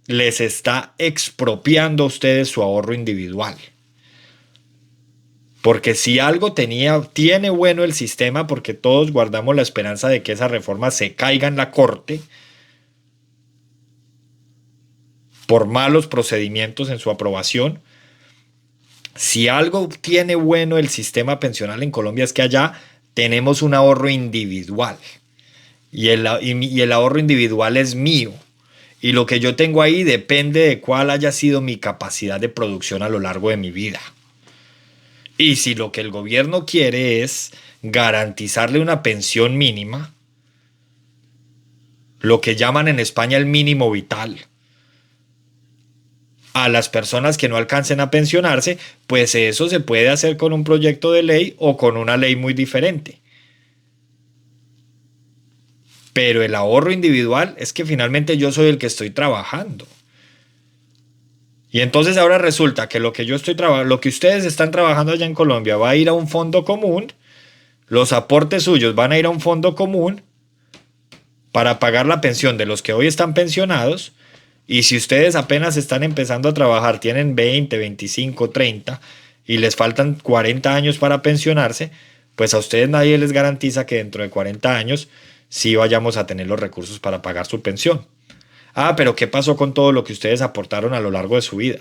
A: les está expropiando a ustedes su ahorro individual. Porque si algo tiene bueno el sistema, porque todos guardamos la esperanza de que esa reforma se caiga en la corte por malos procedimientos en su aprobación. Si algo tiene bueno el sistema pensional en Colombia es que allá tenemos un ahorro individual. Y el ahorro individual es mío. Y lo que yo tengo ahí depende de cuál haya sido mi capacidad de producción a lo largo de mi vida. Y si lo que el gobierno quiere es garantizarle una pensión mínima, lo que llaman en España el mínimo vital, a las personas que no alcancen a pensionarse, pues eso se puede hacer con un proyecto de ley o con una ley muy diferente. Pero el ahorro individual es que finalmente yo soy el que estoy trabajando. Y entonces ahora resulta que lo que ustedes están trabajando allá en Colombia va a ir a un fondo común, los aportes suyos van a ir a un fondo común para pagar la pensión de los que hoy están pensionados, y si ustedes apenas están empezando a trabajar, tienen 20, 25, 30 y les faltan 40 años para pensionarse, pues a ustedes nadie les garantiza que dentro de 40 años sí vayamos a tener los recursos para pagar su pensión. Ah, pero ¿qué pasó con todo lo que ustedes aportaron a lo largo de su vida?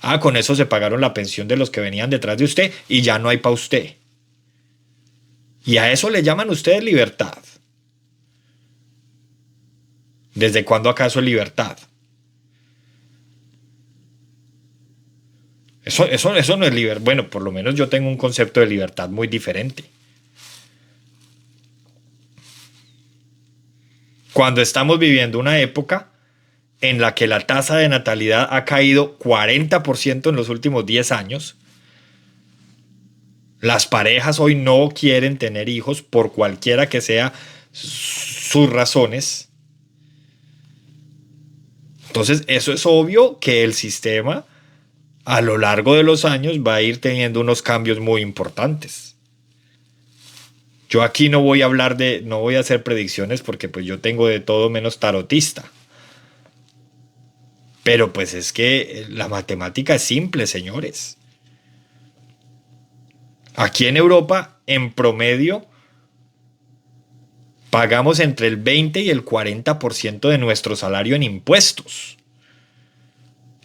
A: Ah, con eso se pagaron la pensión de los que venían detrás de usted y ya no hay para usted. Y a eso le llaman ustedes libertad. ¿Desde cuándo acaso es libertad? Eso no es libertad. Bueno, por lo menos yo tengo un concepto de libertad muy diferente. Cuando estamos viviendo una época en la que la tasa de natalidad ha caído 40% en los últimos 10 años, las parejas hoy no quieren tener hijos por cualquiera que sea sus razones. Entonces, eso es obvio que el sistema a lo largo de los años va a ir teniendo unos cambios muy importantes. Yo aquí no voy a hacer predicciones porque pues yo tengo de todo menos tarotista. Pero pues es que la matemática es simple, señores. Aquí en Europa, en promedio, pagamos entre el 20 y el 40% de nuestro salario en impuestos.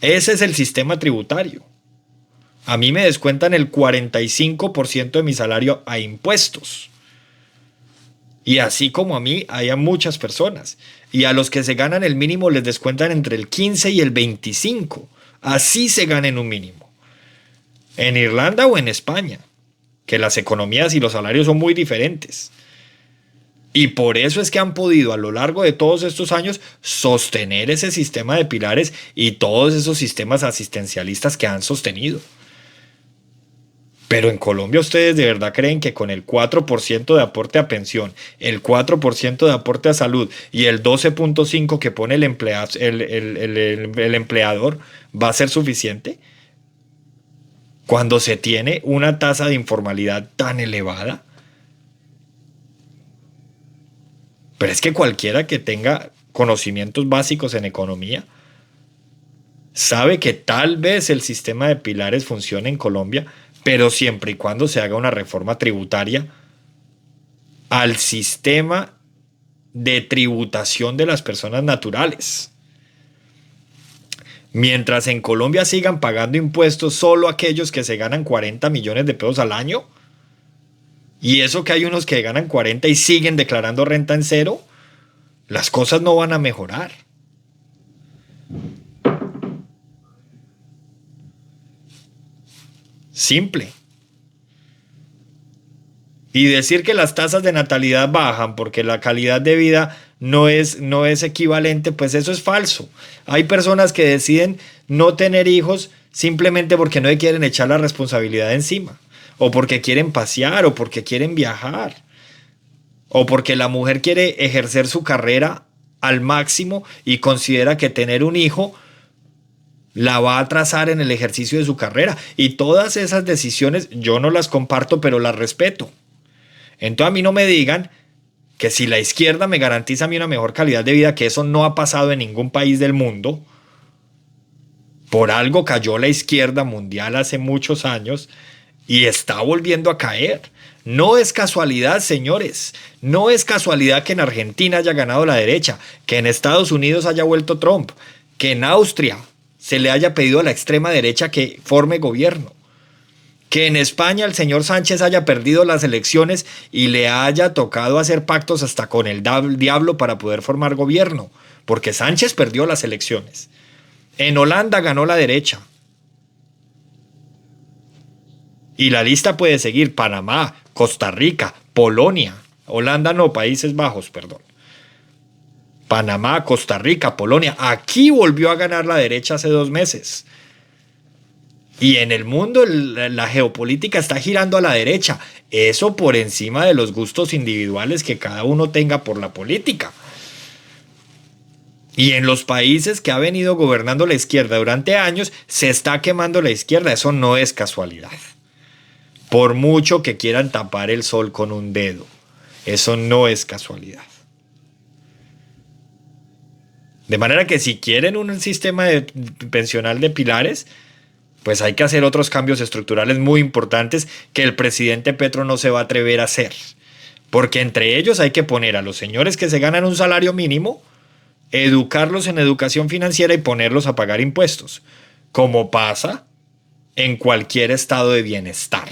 A: Ese es el sistema tributario. A mí me descuentan el 45% de mi salario a impuestos. Y así como a mí, hay a muchas personas. Y a los que se ganan el mínimo les descuentan entre el 15 y el 25%. Así se ganen un mínimo. En Irlanda o en España, que las economías y los salarios son muy diferentes. Y por eso es que han podido a lo largo de todos estos años sostener ese sistema de pilares y todos esos sistemas asistencialistas que han sostenido. Pero en Colombia, ¿ustedes de verdad creen que con el 4% de aporte a pensión, el 4% de aporte a salud y el 12.5% que pone el empleador va a ser suficiente? Cuando se tiene una tasa de informalidad tan elevada. Pero es que cualquiera que tenga conocimientos básicos en economía sabe que tal vez el sistema de pilares funcione en Colombia, pero siempre y cuando se haga una reforma tributaria al sistema de tributación de las personas naturales. Mientras en Colombia sigan pagando impuestos solo aquellos que se ganan 40 millones de pesos al año, y eso que hay unos que ganan 40 y siguen declarando renta en cero, las cosas no van a mejorar. Simple. Y decir que las tasas de natalidad bajan porque la calidad de vida no es equivalente, pues eso es falso. Hay personas que deciden no tener hijos simplemente porque no le quieren echar la responsabilidad encima, o porque quieren pasear, o porque quieren viajar, o porque la mujer quiere ejercer su carrera al máximo y considera que tener un hijo la va a atrasar en el ejercicio de su carrera. Y todas esas decisiones yo no las comparto, pero las respeto. Entonces a mí no me digan que si la izquierda me garantiza a mí una mejor calidad de vida, que eso no ha pasado en ningún país del mundo. Por algo cayó la izquierda mundial hace muchos años y está volviendo a caer. No es casualidad, señores. No es casualidad que en Argentina haya ganado la derecha, que en Estados Unidos haya vuelto Trump, que en Austria se le haya pedido a la extrema derecha que forme gobierno, que en España el señor Sánchez haya perdido las elecciones y le haya tocado hacer pactos hasta con el diablo para poder formar gobierno, porque Sánchez perdió las elecciones. En Holanda ganó la derecha. Y la lista puede seguir: Panamá, Costa Rica, Polonia. Holanda no, Países Bajos, perdón. Panamá, Costa Rica, Polonia. Aquí volvió a ganar la derecha hace 2 meses. Y en el mundo la geopolítica está girando a la derecha. Eso por encima de los gustos individuales que cada uno tenga por la política. Y en los países que ha venido gobernando la izquierda durante años, se está quemando la izquierda. Eso no es casualidad. Por mucho que quieran tapar el sol con un dedo, eso no es casualidad. De manera que si quieren un sistema pensional de pilares, pues hay que hacer otros cambios estructurales muy importantes que el presidente Petro no se va a atrever a hacer. Porque entre ellos hay que poner a los señores que se ganan un salario mínimo educarlos en educación financiera y ponerlos a pagar impuestos, como pasa en cualquier estado de bienestar.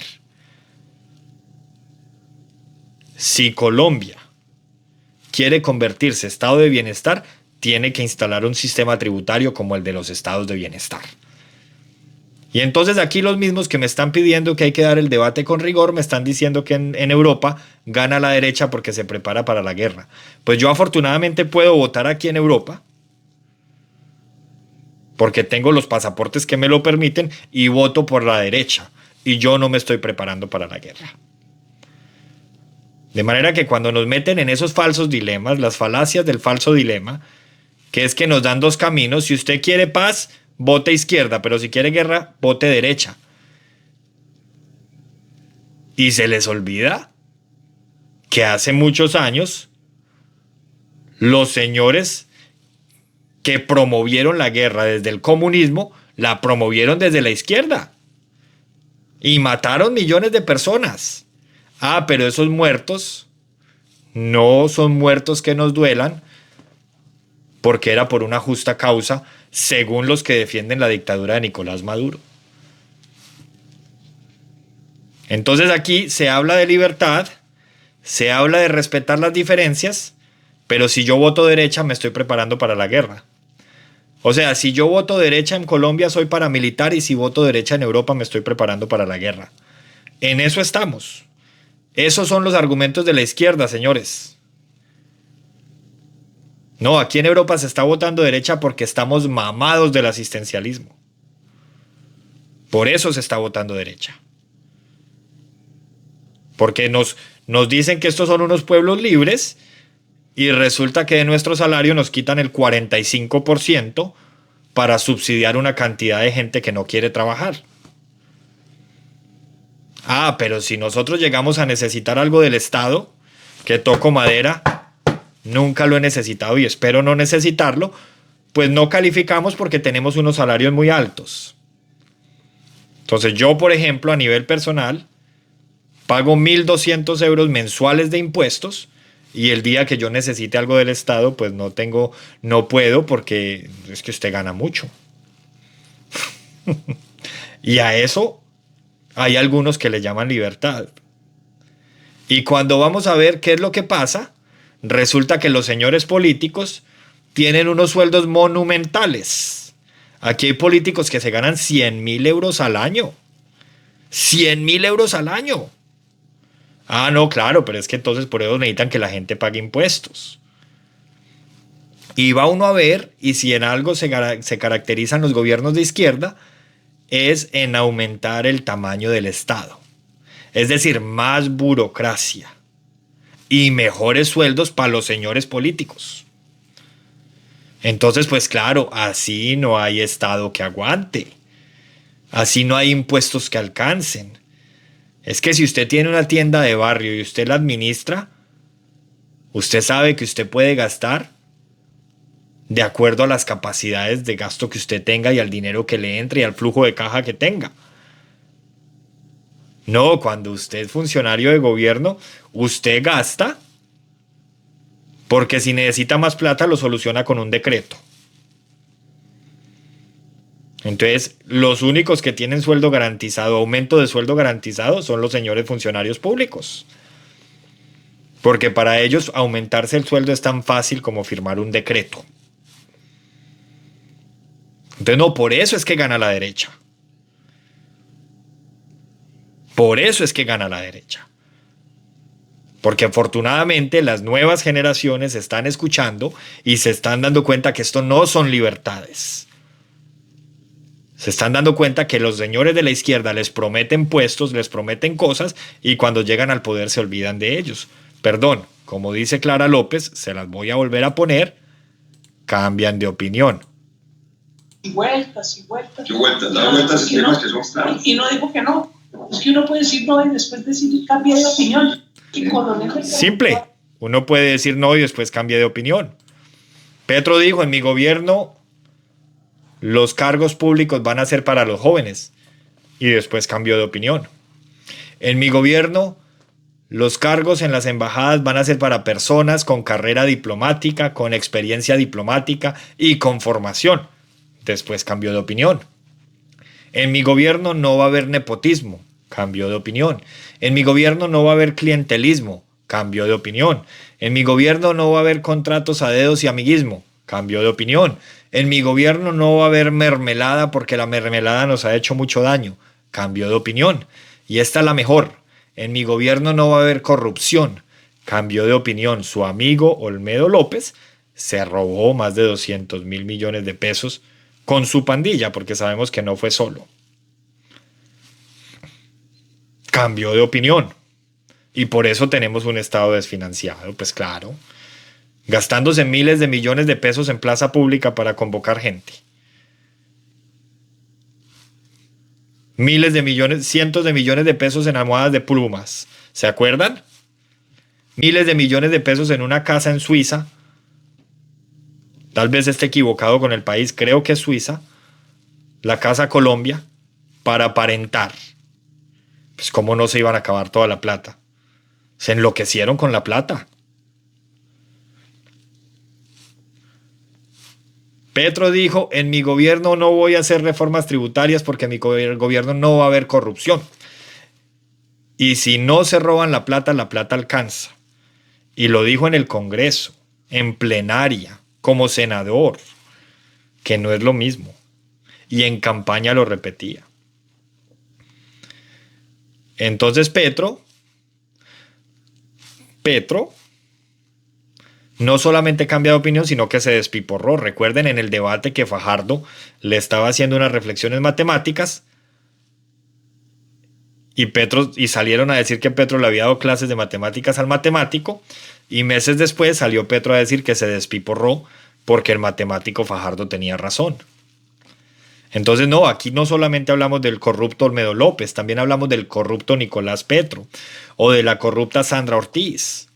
A: Si Colombia quiere convertirse en estado de bienestar, tiene que instalar un sistema tributario como el de los estados de bienestar. Y entonces aquí los mismos que me están pidiendo que hay que dar el debate con rigor me están diciendo que en Europa gana la derecha porque se prepara para la guerra. Pues yo afortunadamente puedo votar aquí en Europa porque tengo los pasaportes que me lo permiten y voto por la derecha. Y yo no me estoy preparando para la guerra. De manera que cuando nos meten en esos falsos dilemas, las falacias del falso dilema, que es que nos dan dos caminos, si usted quiere paz, vote izquierda, pero si quiere guerra, vote derecha. Y se les olvida que hace muchos años los señores que promovieron la guerra desde el comunismo, la promovieron desde la izquierda. Y mataron millones de personas. Ah, pero esos muertos no son muertos que nos duelan porque era por una justa causa, según los que defienden la dictadura de Nicolás Maduro. Entonces aquí se habla de libertad, se habla de respetar las diferencias, pero si yo voto derecha me estoy preparando para la guerra. O sea, si yo voto derecha en Colombia soy paramilitar y si voto derecha en Europa me estoy preparando para la guerra. En eso estamos. Esos son los argumentos de la izquierda, señores. No, aquí en Europa se está votando derecha porque estamos mamados del asistencialismo. Por eso se está votando derecha. Porque nos dicen que estos son unos pueblos libres y resulta que de nuestro salario nos quitan el 45% para subsidiar una cantidad de gente que no quiere trabajar. Ah, pero si nosotros llegamos a necesitar algo del Estado, que toco madera, nunca lo he necesitado y espero no necesitarlo, pues no calificamos porque tenemos unos salarios muy altos. Entonces yo, por ejemplo, a nivel personal, pago 1.200 euros mensuales de impuestos y el día que yo necesite algo del Estado, pues no puedo porque es que usted gana mucho. Y a eso hay algunos que le llaman libertad. Y cuando vamos a ver qué es lo que pasa, resulta que los señores políticos tienen unos sueldos monumentales. Aquí hay políticos que se ganan 100.000 euros al año. 100.000 euros al año. Ah, no, claro, pero es que entonces por eso necesitan que la gente pague impuestos. Y va uno a ver, y si en algo se caracterizan los gobiernos de izquierda, es en aumentar el tamaño del Estado. Es decir, más burocracia y mejores sueldos para los señores políticos. Entonces, pues claro, así no hay Estado que aguante. Así no hay impuestos que alcancen. Es que si usted tiene una tienda de barrio y usted la administra, usted sabe que usted puede gastar de acuerdo a las capacidades de gasto que usted tenga y al dinero que le entre y al flujo de caja que tenga. No, cuando usted es funcionario de gobierno, usted gasta porque si necesita más plata lo soluciona con un decreto. Entonces, los únicos que tienen sueldo garantizado, aumento de sueldo garantizado, son los señores funcionarios públicos. Porque para ellos aumentarse el sueldo es tan fácil como firmar un decreto. Entonces, no, por eso es que gana la derecha. Por eso es que gana la derecha. Porque afortunadamente las nuevas generaciones están escuchando y se están dando cuenta que esto no son libertades. Se están dando cuenta que los señores de la izquierda les prometen puestos, les prometen cosas y cuando llegan al poder se olvidan de ellos. Perdón, como dice Clara López, se las voy a volver a poner, cambian de opinión.
D: Y vueltas y vueltas.
E: Y vueltas, dar vueltas y temas que son claros.
D: Y no digo que no. Es que uno puede decir no y después decir cambia de opinión.
A: Simple. Uno puede decir no y después cambia de opinión. Petro dijo, en mi gobierno los cargos públicos van a ser para los jóvenes. Y después cambió de opinión. En mi gobierno Los cargos en las embajadas van a ser para personas con carrera diplomática, con experiencia diplomática y con formación. Después cambió de opinión. En mi gobierno no va a haber nepotismo. Cambió de opinión. En mi gobierno no va a haber clientelismo. Cambió de opinión. En mi gobierno no va a haber contratos a dedos y amiguismo. Cambió de opinión. En mi gobierno no va a haber mermelada porque la mermelada nos ha hecho mucho daño. Cambio de opinión. Y esta es la mejor. En mi gobierno no va a haber corrupción. Cambió de opinión. Su amigo Olmedo López se robó más de 200.000 millones de pesos con su pandilla, porque sabemos que no fue solo. Cambió de opinión. Y por eso tenemos un Estado desfinanciado, pues claro. Gastándose miles de millones de pesos en plaza pública para convocar gente. Miles de millones, cientos de millones de pesos en almohadas de plumas. ¿Se acuerdan? Miles de millones de pesos en una casa en Suiza. Tal vez esté equivocado con el país, creo que es Suiza. La Casa Colombia, para aparentar. Pues cómo no se iban a acabar toda la plata. Se enloquecieron con la plata. Petro dijo, en mi gobierno no voy a hacer reformas tributarias porque en mi gobierno no va a haber corrupción. Y si no se roban la plata alcanza. Y lo dijo en el Congreso, en plenaria, como senador, que no es lo mismo. Y en campaña lo repetía. Entonces Petro no solamente cambia de opinión, sino que se despiporró. Recuerden en el debate que Fajardo le estaba haciendo unas reflexiones matemáticas y salieron a decir que Petro le había dado clases de matemáticas al matemático, y meses después salió Petro a decir que se despiporró porque el matemático Fajardo tenía razón. Entonces no, aquí no solamente hablamos del corrupto Olmedo López, también hablamos del corrupto Nicolás Petro, o de la corrupta Sandra Ortiz,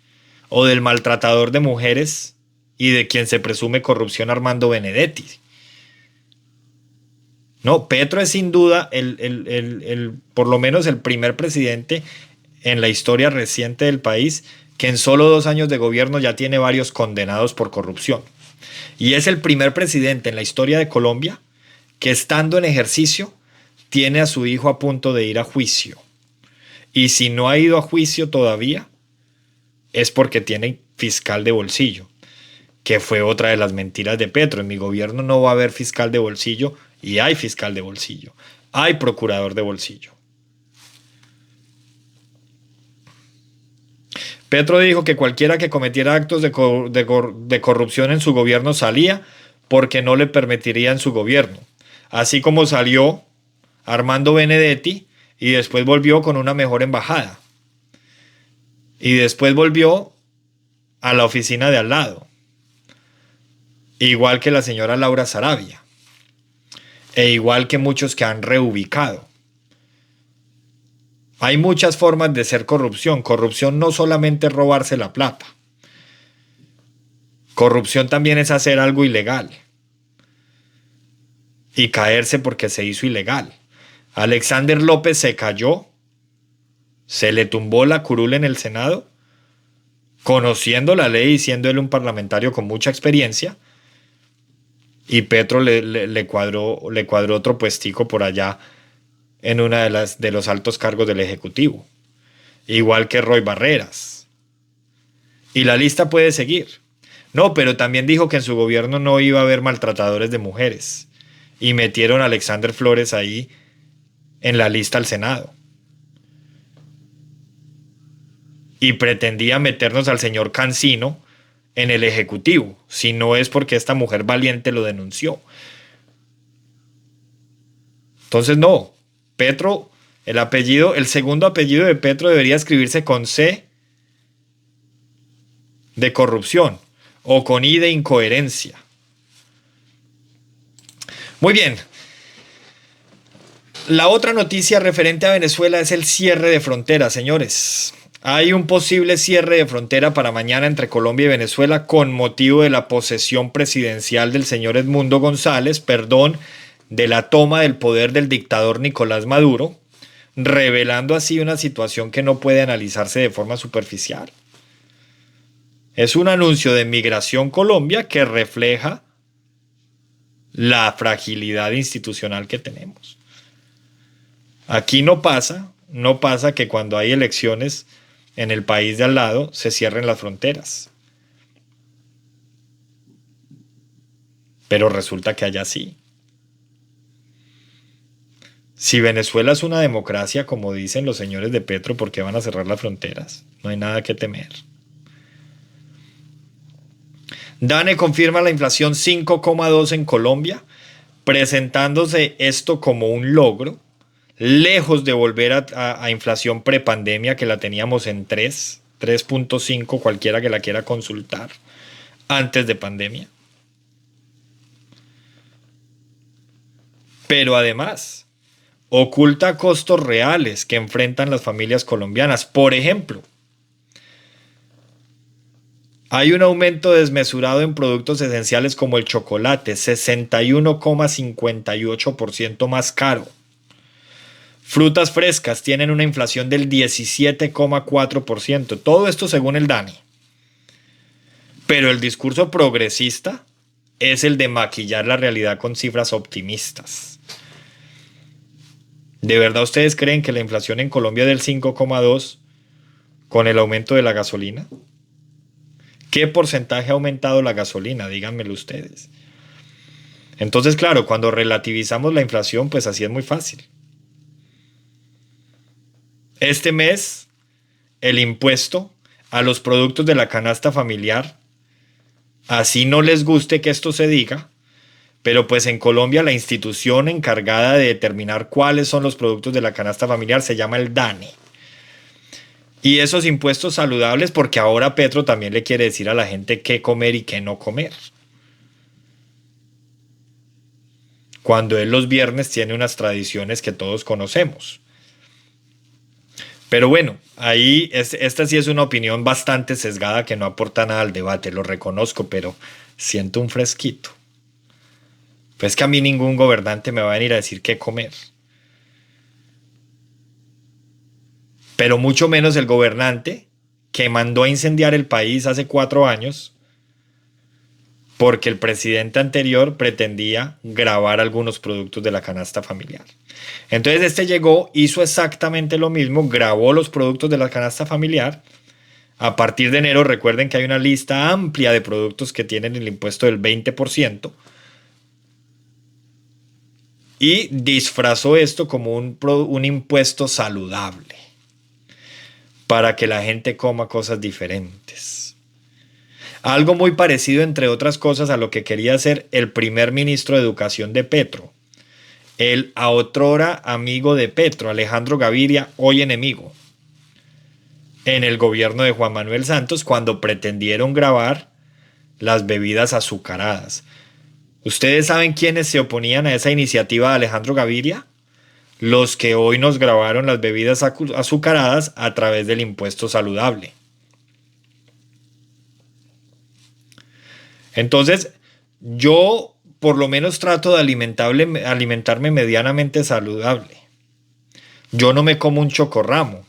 A: o del maltratador de mujeres y de quien se presume corrupción Armando Benedetti. No, Petro es sin duda por lo menos el primer presidente en la historia reciente del país que en solo 2 años de gobierno ya tiene varios condenados por corrupción. Y es el primer presidente en la historia de Colombia que estando en ejercicio tiene a su hijo a punto de ir a juicio. Y si no ha ido a juicio todavía, es porque tiene fiscal de bolsillo, que fue otra de las mentiras de Petro. En mi gobierno no va a haber fiscal de bolsillo, y hay fiscal de bolsillo, hay procurador de bolsillo. Petro dijo que cualquiera que cometiera actos de corrupción en su gobierno salía porque no le permitiría en su gobierno. Así como salió Armando Benedetti y después volvió con una mejor embajada. Y después volvió a la oficina de al lado. Igual que la señora Laura Sarabia. E igual que muchos que han reubicado. Hay muchas formas de ser corrupción. Corrupción no solamente es robarse la plata. Corrupción también es hacer algo ilegal. Y caerse porque se hizo ilegal. Alexander López se cayó. Se le tumbó la curul en el Senado, conociendo la ley y siendo él un parlamentario con mucha experiencia, y Petro le cuadró otro puestico por allá en una de los altos cargos del Ejecutivo, igual que Roy Barreras. Y la lista puede seguir. No, pero también dijo que en su gobierno no iba a haber maltratadores de mujeres, y metieron a Alexander Flores ahí en la lista al Senado. Y pretendía meternos al señor Cancino en el Ejecutivo, si no es porque esta mujer valiente lo denunció. Entonces no, Petro, el segundo apellido de Petro debería escribirse con C de corrupción o con I de incoherencia. Muy bien. La otra noticia referente a Venezuela es el cierre de fronteras, señores. Hay un posible cierre de frontera para mañana entre Colombia y Venezuela con motivo de la posesión presidencial del señor Edmundo González, de la toma del poder del dictador Nicolás Maduro, revelando así una situación que no puede analizarse de forma superficial. Es un anuncio de Migración Colombia que refleja la fragilidad institucional que tenemos. Aquí no pasa que cuando hay elecciones en el país de al lado se cierren las fronteras. Pero resulta que allá sí. Si Venezuela es una democracia, como dicen los señores de Petro, ¿por qué van a cerrar las fronteras? No hay nada que temer. DANE confirma la inflación 5,2 en Colombia, presentándose esto como un logro, lejos de volver a inflación prepandemia, que la teníamos en 3.5, cualquiera que la quiera consultar, antes de pandemia. Pero además, oculta costos reales que enfrentan las familias colombianas. Por ejemplo, hay un aumento desmesurado en productos esenciales como el chocolate, 61,58% más caro. Frutas frescas tienen una inflación del 17,4%. Todo esto según el DANE. Pero el discurso progresista es el de maquillar la realidad con cifras optimistas. ¿De verdad ustedes creen que la inflación en Colombia es del 5,2 con el aumento de la gasolina? ¿Qué porcentaje ha aumentado la gasolina? Díganmelo ustedes. Entonces, claro, cuando relativizamos la inflación, pues así es muy fácil. Este mes, el impuesto a los productos de la canasta familiar, así no les guste que esto se diga, pero pues en Colombia la institución encargada de determinar cuáles son los productos de la canasta familiar se llama el DANE. Y esos impuestos saludables, porque ahora Petro también le quiere decir a la gente qué comer y qué no comer. Cuando él los viernes tiene unas tradiciones que todos conocemos. Pero bueno, ahí esta sí es una opinión bastante sesgada que no aporta nada al debate, lo reconozco, pero siento un fresquito. Pues que a mí ningún gobernante me va a venir a decir qué comer. Pero mucho menos el gobernante que mandó a incendiar el país hace 4 años porque el presidente anterior pretendía gravar algunos productos de la canasta familiar. Entonces este llegó, hizo exactamente lo mismo, grabó los productos de la canasta familiar. A partir de enero, recuerden que hay una lista amplia de productos que tienen el impuesto del 20%. Y disfrazó esto como un impuesto saludable para que la gente coma cosas diferentes. Algo muy parecido, entre otras cosas, a lo que quería hacer el primer ministro de Educación de Petro, el otrora amigo de Petro, Alejandro Gaviria, hoy enemigo, en el gobierno de Juan Manuel Santos, cuando pretendieron gravar las bebidas azucaradas. ¿Ustedes saben quiénes se oponían a esa iniciativa de Alejandro Gaviria? Los que hoy nos grabaron las bebidas azucaradas a través del impuesto saludable. Entonces, yo por lo menos trato de alimentarme medianamente saludable. Yo no me como un chocorramo.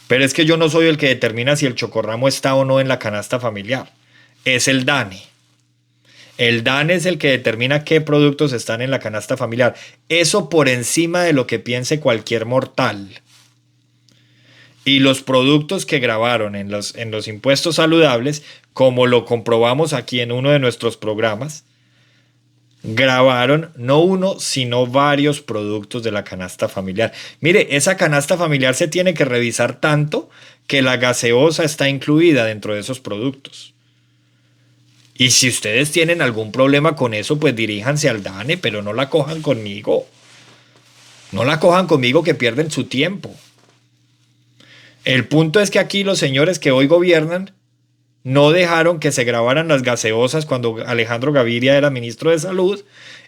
A: Pero es que yo no soy el que determina si el chocorramo está o no en la canasta familiar. Es el DANE. El DANE es el que determina qué productos están en la canasta familiar. Eso por encima de lo que piense cualquier mortal. Y los productos que grabaron en los impuestos saludables, como lo comprobamos aquí en uno de nuestros programas, grabaron no uno, sino varios productos de la canasta familiar. Mire, esa canasta familiar se tiene que revisar tanto que la gaseosa está incluida dentro de esos productos. Y si ustedes tienen algún problema con eso, pues diríjanse al DANE, pero no la cojan conmigo. No la cojan conmigo, que pierden su tiempo. El punto es que aquí los señores que hoy gobiernan no dejaron que se grabaran las gaseosas cuando Alejandro Gaviria era ministro de Salud,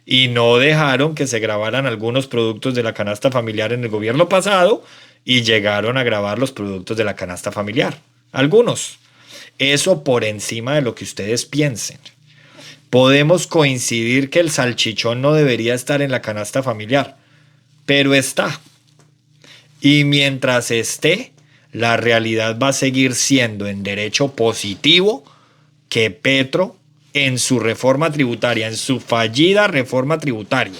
A: y no dejaron que se grabaran algunos productos de la canasta familiar en el gobierno pasado, y llegaron a grabar los productos de la canasta familiar. Algunos. Eso por encima de lo que ustedes piensen. Podemos coincidir que el salchichón no debería estar en la canasta familiar. pero está. Y mientras esté, la realidad va a seguir siendo en derecho positivo que Petro, en su reforma tributaria, en su fallida reforma tributaria,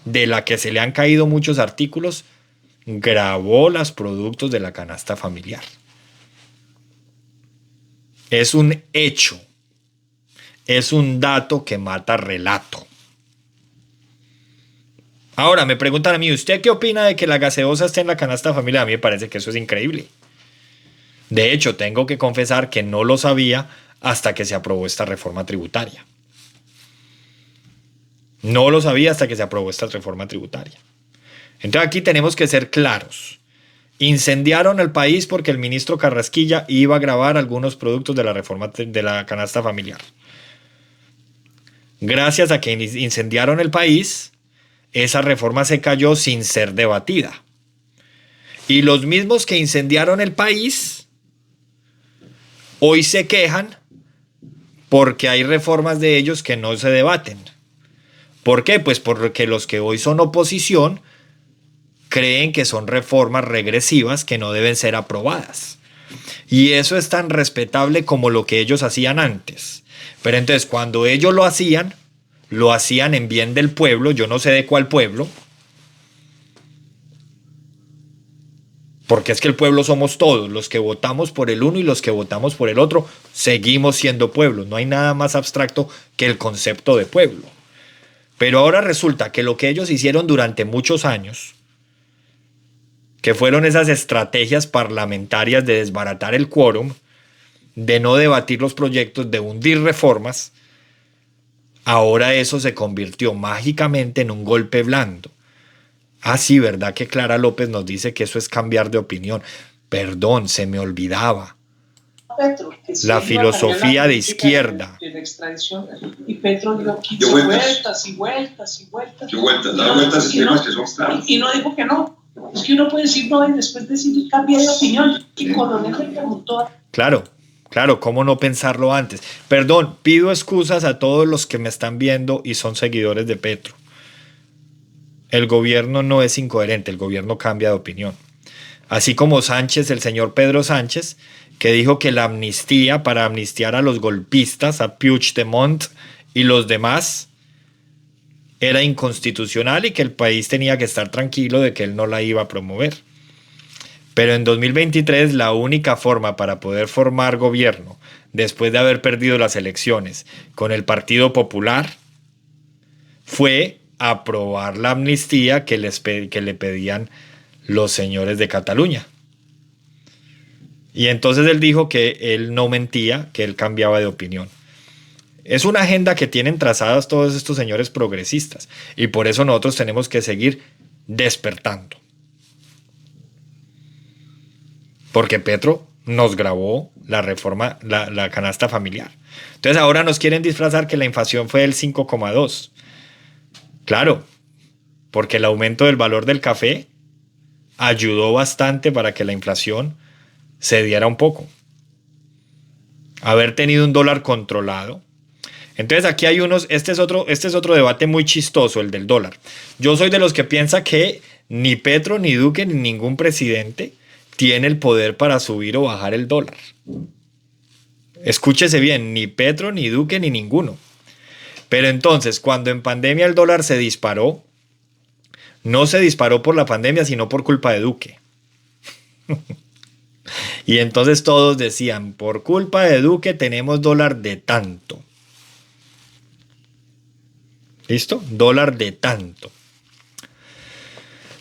A: de la que se le han caído muchos artículos, gravó los productos de la canasta familiar. Es un hecho, es un dato que mata relato. Ahora, me preguntan a mí, ¿usted qué opina de que la gaseosa esté en la canasta familiar? A mí me parece que eso es increíble. De hecho, tengo que confesar que no lo sabía hasta que se aprobó esta reforma tributaria. No lo sabía hasta que se aprobó esta reforma tributaria. Entonces aquí tenemos que ser claros. Incendiaron el país porque el ministro Carrasquilla iba a gravar algunos productos de la reforma de la canasta familiar. Gracias a que incendiaron el país, esa reforma se cayó sin ser debatida. Y los mismos que incendiaron el país hoy se quejan porque hay reformas de ellos que no se debaten. ¿Por qué? Pues porque los que hoy son oposición creen que son reformas regresivas que no deben ser aprobadas. Y eso es tan respetable como lo que ellos hacían antes. Pero entonces cuando ellos lo hacían en bien del pueblo, yo no sé de cuál pueblo, porque es que el pueblo somos todos, los que votamos por el uno y los que votamos por el otro, seguimos siendo pueblo. No hay nada más abstracto que el concepto de pueblo. Pero ahora resulta que lo que ellos hicieron durante muchos años, que fueron esas estrategias parlamentarias de desbaratar el quórum, de no debatir los proyectos, de hundir reformas, ahora eso se convirtió mágicamente en un golpe blando. Ah, sí, ¿verdad que Clara López nos dice que eso es cambiar de opinión? Perdón, se me olvidaba.
D: Petro,
A: La filosofía de izquierda.
D: De la extradición, y Petro dio 15 vueltas y vueltas y vueltas.
E: Dio vueltas, da vueltas y temas que son claros.
D: Y no dijo que no. Es que uno puede decir no y después decir cambia de opinión. Y Coronel le preguntó.
A: Claro, ¿cómo no pensarlo antes? Perdón, pido excusas a todos los que me están viendo y son seguidores de Petro. El gobierno no es incoherente, el gobierno cambia de opinión. Así como Sánchez, el señor Pedro Sánchez, que dijo que la amnistía para amnistiar a los golpistas, a Puigdemont y los demás, era inconstitucional y que el país tenía que estar tranquilo de que él no la iba a promover. Pero en 2023 la única forma para poder formar gobierno después de haber perdido las elecciones con el Partido Popular fue aprobar la amnistía que le pedían los señores de Cataluña. Y entonces él dijo que él no mentía, que él cambiaba de opinión. Es una agenda que tienen trazadas todos estos señores progresistas y por eso nosotros tenemos que seguir despertando. Porque Petro nos grabó la reforma, la canasta familiar. Entonces ahora nos quieren disfrazar que la inflación fue del 5,2. Claro, porque el aumento del valor del café ayudó bastante para que la inflación se diera un poco. Haber tenido un dólar controlado. Entonces aquí hay este es otro debate muy chistoso, el del dólar. Yo soy de los que piensa que ni Petro, ni Duque, ni ningún presidente tiene el poder para subir o bajar el dólar. Escúchese bien, ni Petro, ni Duque, ni ninguno. Pero entonces, cuando en pandemia el dólar se disparó, no se disparó por la pandemia, sino por culpa de Duque. Y entonces todos decían, por culpa de Duque tenemos dólar de tanto. ¿Listo? Dólar de tanto.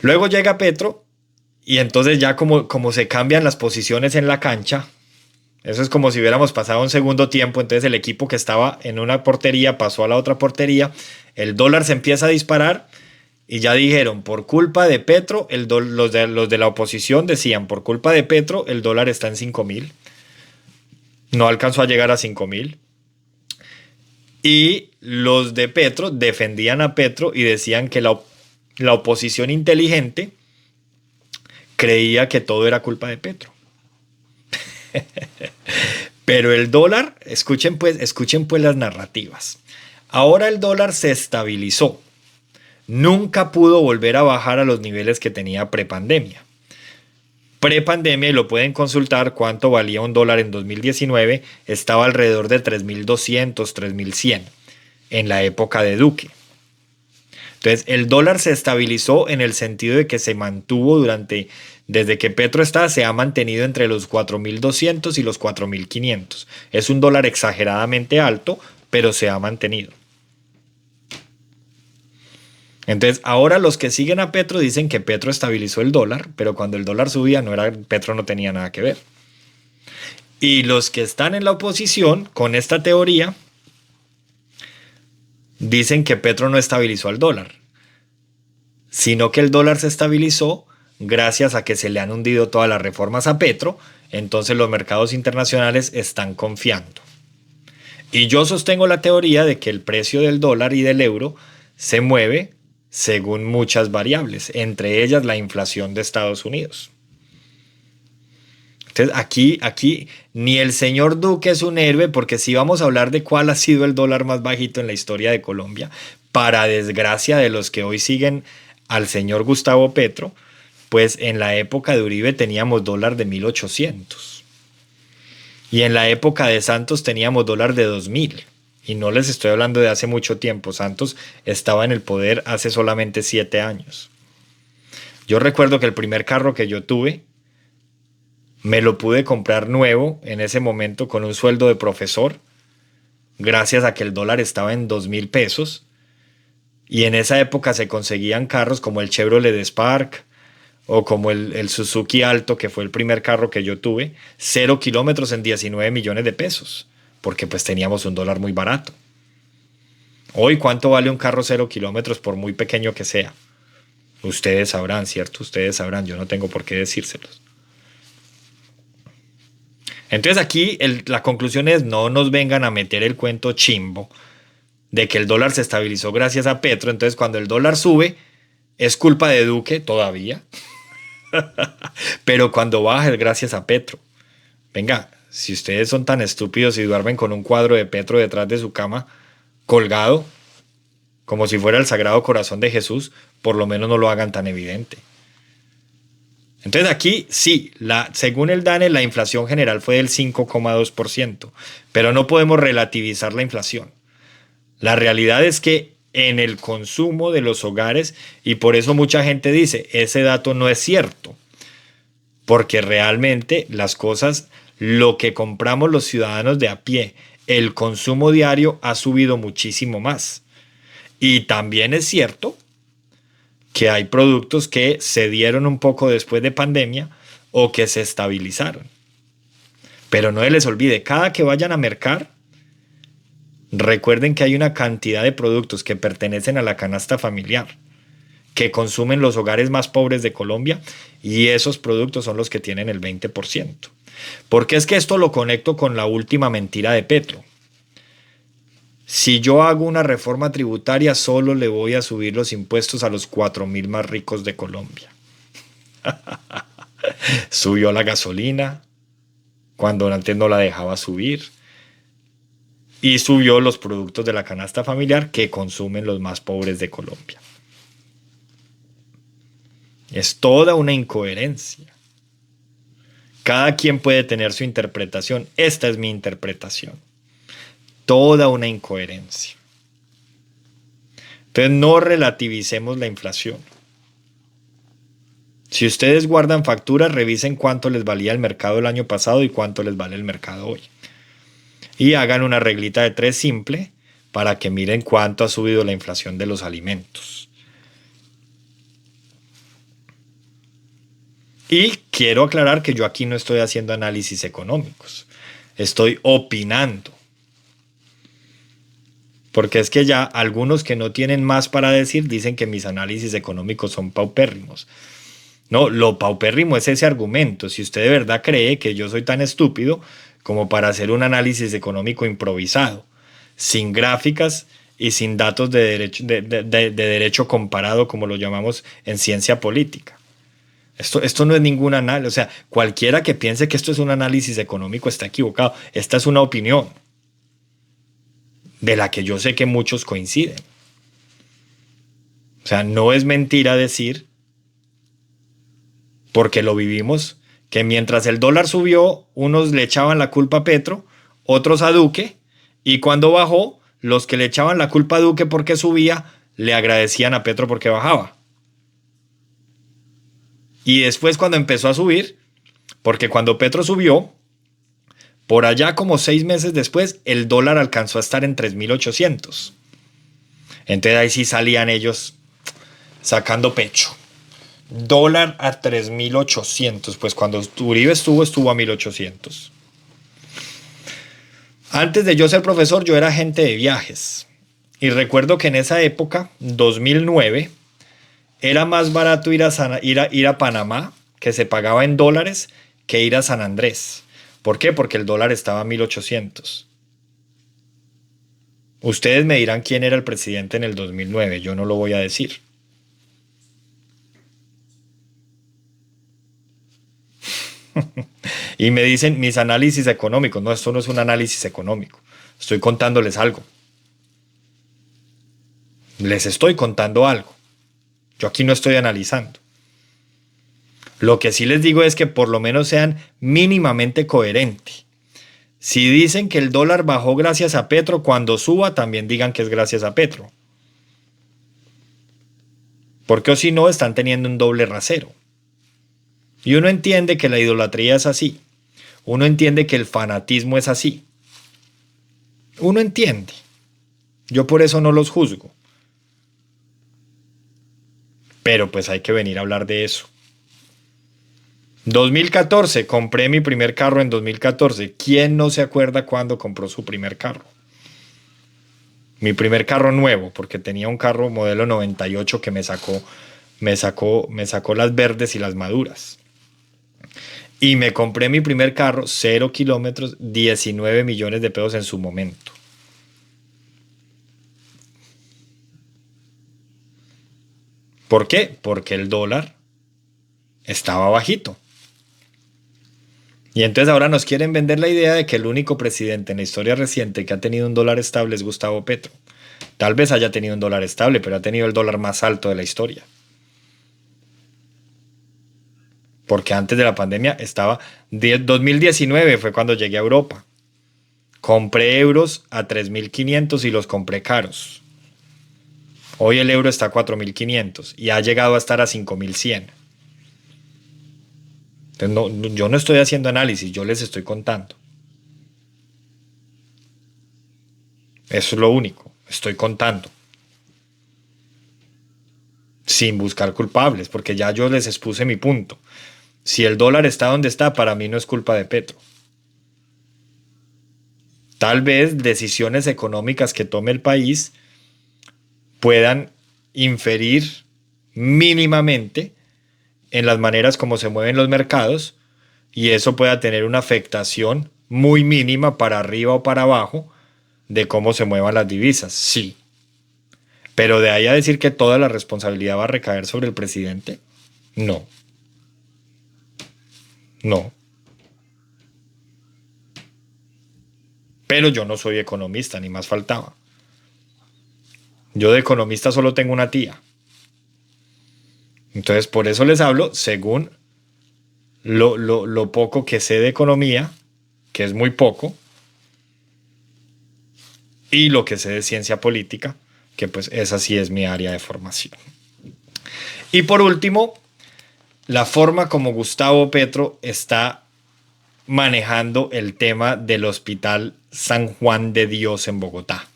A: Luego llega Petro y entonces ya como se cambian las posiciones en la cancha, eso es como si hubiéramos pasado un segundo tiempo, entonces el equipo que estaba en una portería pasó a la otra portería, el dólar se empieza a disparar y ya dijeron, por culpa de Petro, los de la oposición decían, por culpa de Petro el dólar está en 5,000, no alcanzó a llegar a 5,000. Y los de Petro defendían a Petro y decían que la oposición inteligente creía que todo era culpa de Petro. Pero el dólar, escuchen pues las narrativas. Ahora el dólar se estabilizó. nunca pudo volver a bajar a los niveles que tenía prepandemia. Prepandemia, y lo pueden consultar cuánto valía un dólar en 2019, estaba alrededor de 3.200, 3.100 en la época de Duque. Entonces el dólar se estabilizó en el sentido de que se mantuvo desde que Petro está, se ha mantenido entre los 4.200 y los 4.500. Es un dólar exageradamente alto, pero se ha mantenido. Entonces ahora los que siguen a Petro dicen que Petro estabilizó el dólar, pero cuando el dólar subía Petro no tenía nada que ver. Y los que están en la oposición con esta teoría dicen que Petro no estabilizó al dólar, sino que el dólar se estabilizó gracias a que se le han hundido todas las reformas a Petro, entonces los mercados internacionales están confiando. Y yo sostengo la teoría de que el precio del dólar y del euro se mueve según muchas variables, entre ellas la inflación de Estados Unidos. Entonces aquí ni el señor Duque es un héroe, porque si vamos a hablar de cuál ha sido el dólar más bajito en la historia de Colombia, para desgracia de los que hoy siguen al señor Gustavo Petro, pues en la época de Uribe teníamos dólar de 1.800 y en la época de Santos teníamos dólar de 2.000. Y no les estoy hablando de hace mucho tiempo. Santos estaba en el poder hace solamente 7 años. Yo recuerdo que el primer carro que yo tuve me lo pude comprar nuevo en ese momento con un sueldo de profesor, gracias a que el dólar estaba en 2.000 pesos. Y en esa época se conseguían carros como el Chevrolet Spark o como el Suzuki Alto, que fue el primer carro que yo tuve, 0 kilómetros en 19 millones de pesos. Porque pues teníamos un dólar muy barato. Hoy, ¿cuánto vale un carro 0 kilómetros por muy pequeño que sea? Ustedes sabrán, ¿cierto? Ustedes sabrán, yo no tengo por qué decírselos. Entonces aquí la conclusión es: no nos vengan a meter el cuento chimbo de que el dólar se estabilizó gracias a Petro. Entonces cuando el dólar sube es culpa de Duque todavía. Pero cuando baja es gracias a Petro. Venga, si ustedes son tan estúpidos y duermen con un cuadro de Petro detrás de su cama, colgado, como si fuera el Sagrado Corazón de Jesús, por lo menos no lo hagan tan evidente. Entonces aquí sí, según el DANE, la inflación general fue del 5,2%, pero no podemos relativizar la inflación. La realidad es que en el consumo de los hogares, y por eso mucha gente dice, ese dato no es cierto, porque realmente las cosas, lo que compramos los ciudadanos de a pie, el consumo diario ha subido muchísimo más. Y también es cierto que hay productos que se dieron un poco después de pandemia o que se estabilizaron. Pero no se les olvide, cada que vayan a mercar, recuerden que hay una cantidad de productos que pertenecen a la canasta familiar, que consumen los hogares más pobres de Colombia, y esos productos son los que tienen el 20%. Porque es que esto lo conecto con la última mentira de Petro. Si yo hago una reforma tributaria, solo le voy a subir los impuestos a los 4.000 más ricos de Colombia. Subió la gasolina cuando antes no la dejaba subir. Y subió los productos de la canasta familiar que consumen los más pobres de Colombia. Es toda una incoherencia. Cada quien puede tener su interpretación. Esta es mi interpretación. Toda una incoherencia. Entonces no relativicemos la inflación. Si ustedes guardan facturas, revisen cuánto les valía el mercado el año pasado y cuánto les vale el mercado hoy. Y hagan una reglita de 3 simple para que miren cuánto ha subido la inflación de los alimentos. Y quiero aclarar que yo aquí no estoy haciendo análisis económicos. Estoy opinando. Porque es que ya algunos que no tienen más para decir dicen que mis análisis económicos son paupérrimos. No, lo paupérrimo es ese argumento. Si usted de verdad cree que yo soy tan estúpido como para hacer un análisis económico improvisado, sin gráficas y sin datos de derecho comparado, como lo llamamos en ciencia política. Esto no es ningún análisis. O sea, cualquiera que piense que esto es un análisis económico está equivocado. Esta es una opinión de la que yo sé que muchos coinciden. O sea, no es mentira decir, porque lo vivimos, que mientras el dólar subió, unos le echaban la culpa a Petro, otros a Duque, y cuando bajó, los que le echaban la culpa a Duque porque subía, le agradecían a Petro porque bajaba. Y después cuando empezó a subir, porque cuando Petro subió, por allá como 6 meses después, el dólar alcanzó a estar en 3.800. Entonces ahí sí salían ellos sacando pecho. Dólar a 3.800. Pues cuando Uribe estuvo a 1.800. Antes de yo ser profesor, yo era agente de viajes. Y recuerdo que en esa época, 2009, era más barato ir a Panamá, que se pagaba en dólares, que ir a San Andrés. ¿Por qué? Porque el dólar estaba a 1.800. Ustedes me dirán quién era el presidente en el 2009. Yo no lo voy a decir. Y me dicen mis análisis económicos. No, esto no es un análisis económico. Estoy contándoles algo. Les estoy contando algo. Yo aquí no estoy analizando. Lo que sí les digo es que por lo menos sean mínimamente coherentes. Si dicen que el dólar bajó gracias a Petro, cuando suba también digan que es gracias a Petro. Porque o si no están teniendo un doble rasero. Y uno entiende que la idolatría es así. Uno entiende que el fanatismo es así. Uno entiende. Yo por eso no los juzgo. Pero pues hay que venir a hablar de eso. 2014, compré mi primer carro en 2014. ¿Quién no se acuerda cuándo compró su primer carro? Mi primer carro nuevo, porque tenía un carro modelo 98 que me sacó las verdes y las maduras. Y me compré mi primer carro, 0 kilómetros, 19 millones de pesos en su momento. ¿Por qué? Porque el dólar estaba bajito. Y entonces ahora nos quieren vender la idea de que el único presidente en la historia reciente que ha tenido un dólar estable es Gustavo Petro. Tal vez haya tenido un dólar estable, pero ha tenido el dólar más alto de la historia. Porque antes de la pandemia estaba... 2019 fue cuando llegué a Europa. Compré euros a 3.500 y los compré caros. Hoy el euro está a 4.500 y ha llegado a estar a 5.100. Entonces yo no estoy haciendo análisis, yo les estoy contando. Eso es lo único, estoy contando. Sin buscar culpables, porque ya yo les expuse mi punto. Si el dólar está donde está, para mí no es culpa de Petro. Tal vez decisiones económicas que tome el país puedan inferir mínimamente en las maneras como se mueven los mercados y eso pueda tener una afectación muy mínima para arriba o para abajo de cómo se muevan las divisas, sí. Pero de ahí a decir que toda la responsabilidad va a recaer sobre el presidente, no. No. Pero yo no soy economista, ni más faltaba. Yo de economista solo tengo una tía. Entonces, por eso les hablo según lo poco que sé de economía, que es muy poco, y lo que sé de ciencia política, que pues esa sí es mi área de formación. Y por último, la forma como Gustavo Petro está manejando el tema del Hospital San Juan de Dios en Bogotá.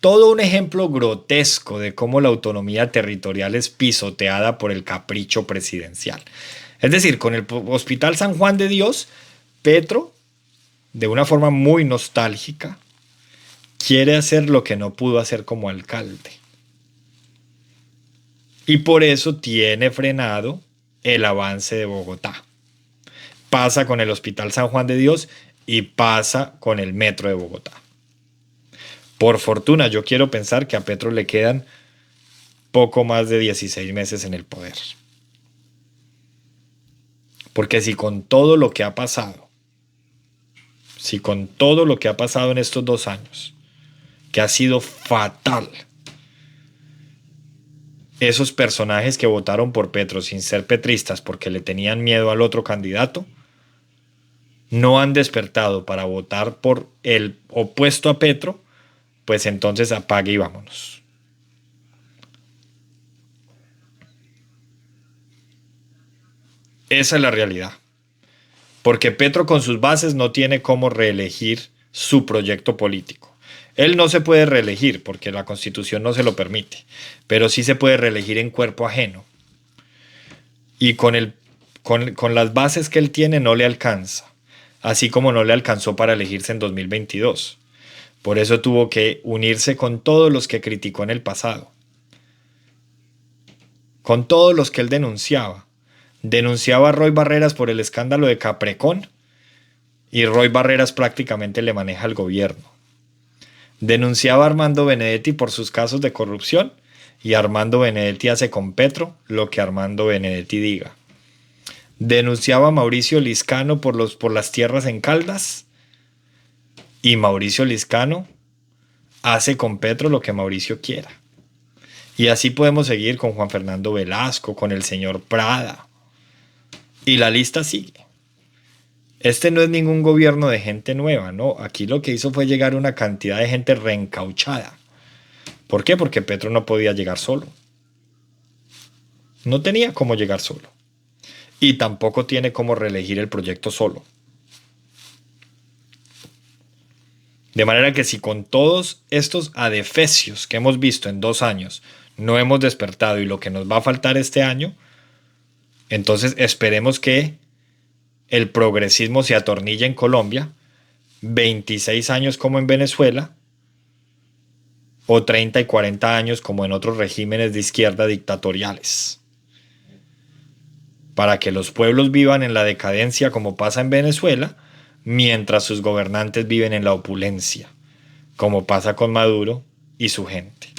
A: Todo un ejemplo grotesco de cómo la autonomía territorial es pisoteada por el capricho presidencial. Es decir, con el Hospital San Juan de Dios, Petro, de una forma muy nostálgica, quiere hacer lo que no pudo hacer como alcalde. Y por eso tiene frenado el avance de Bogotá. Pasa con el Hospital San Juan de Dios y pasa con el Metro de Bogotá. Por fortuna, yo quiero pensar que a Petro le quedan poco más de 16 meses en el poder. Porque si con todo lo que ha pasado, en estos 2 años, que ha sido fatal, esos personajes que votaron por Petro sin ser petristas porque le tenían miedo al otro candidato, no han despertado para votar por el opuesto a Petro, pues entonces apague y vámonos. Esa es la realidad. Porque Petro con sus bases no tiene cómo reelegir su proyecto político. Él no se puede reelegir porque la Constitución no se lo permite, pero sí se puede reelegir en cuerpo ajeno. Y con las bases que él tiene no le alcanza, así como no le alcanzó para elegirse en 2022. Por eso tuvo que unirse con todos los que criticó en el pasado, con todos los que él denunciaba. Denunciaba a Roy Barreras por el escándalo de Caprecón y Roy Barreras prácticamente le maneja el gobierno. Denunciaba a Armando Benedetti por sus casos de corrupción y Armando Benedetti hace con Petro lo que Armando Benedetti diga. Denunciaba a Mauricio Lizcano por las tierras en Caldas y Mauricio Lizcano hace con Petro lo que Mauricio quiera. Y así podemos seguir con Juan Fernando Velasco, con el señor Prada. Y la lista sigue. Este no es ningún gobierno de gente nueva, no. Aquí lo que hizo fue llegar una cantidad de gente reencauchada. ¿Por qué? Porque Petro no podía llegar solo. No tenía cómo llegar solo. Y tampoco tiene cómo reelegir el proyecto solo. De manera que si con todos estos adefesios que hemos visto en 2 años no hemos despertado y lo que nos va a faltar este año, entonces esperemos que el progresismo se atornille en Colombia, 26 años como en Venezuela, o 30 y 40 años como en otros regímenes de izquierda dictatoriales. Para que los pueblos vivan en la decadencia como pasa en Venezuela, mientras sus gobernantes viven en la opulencia, como pasa con Maduro y su gente.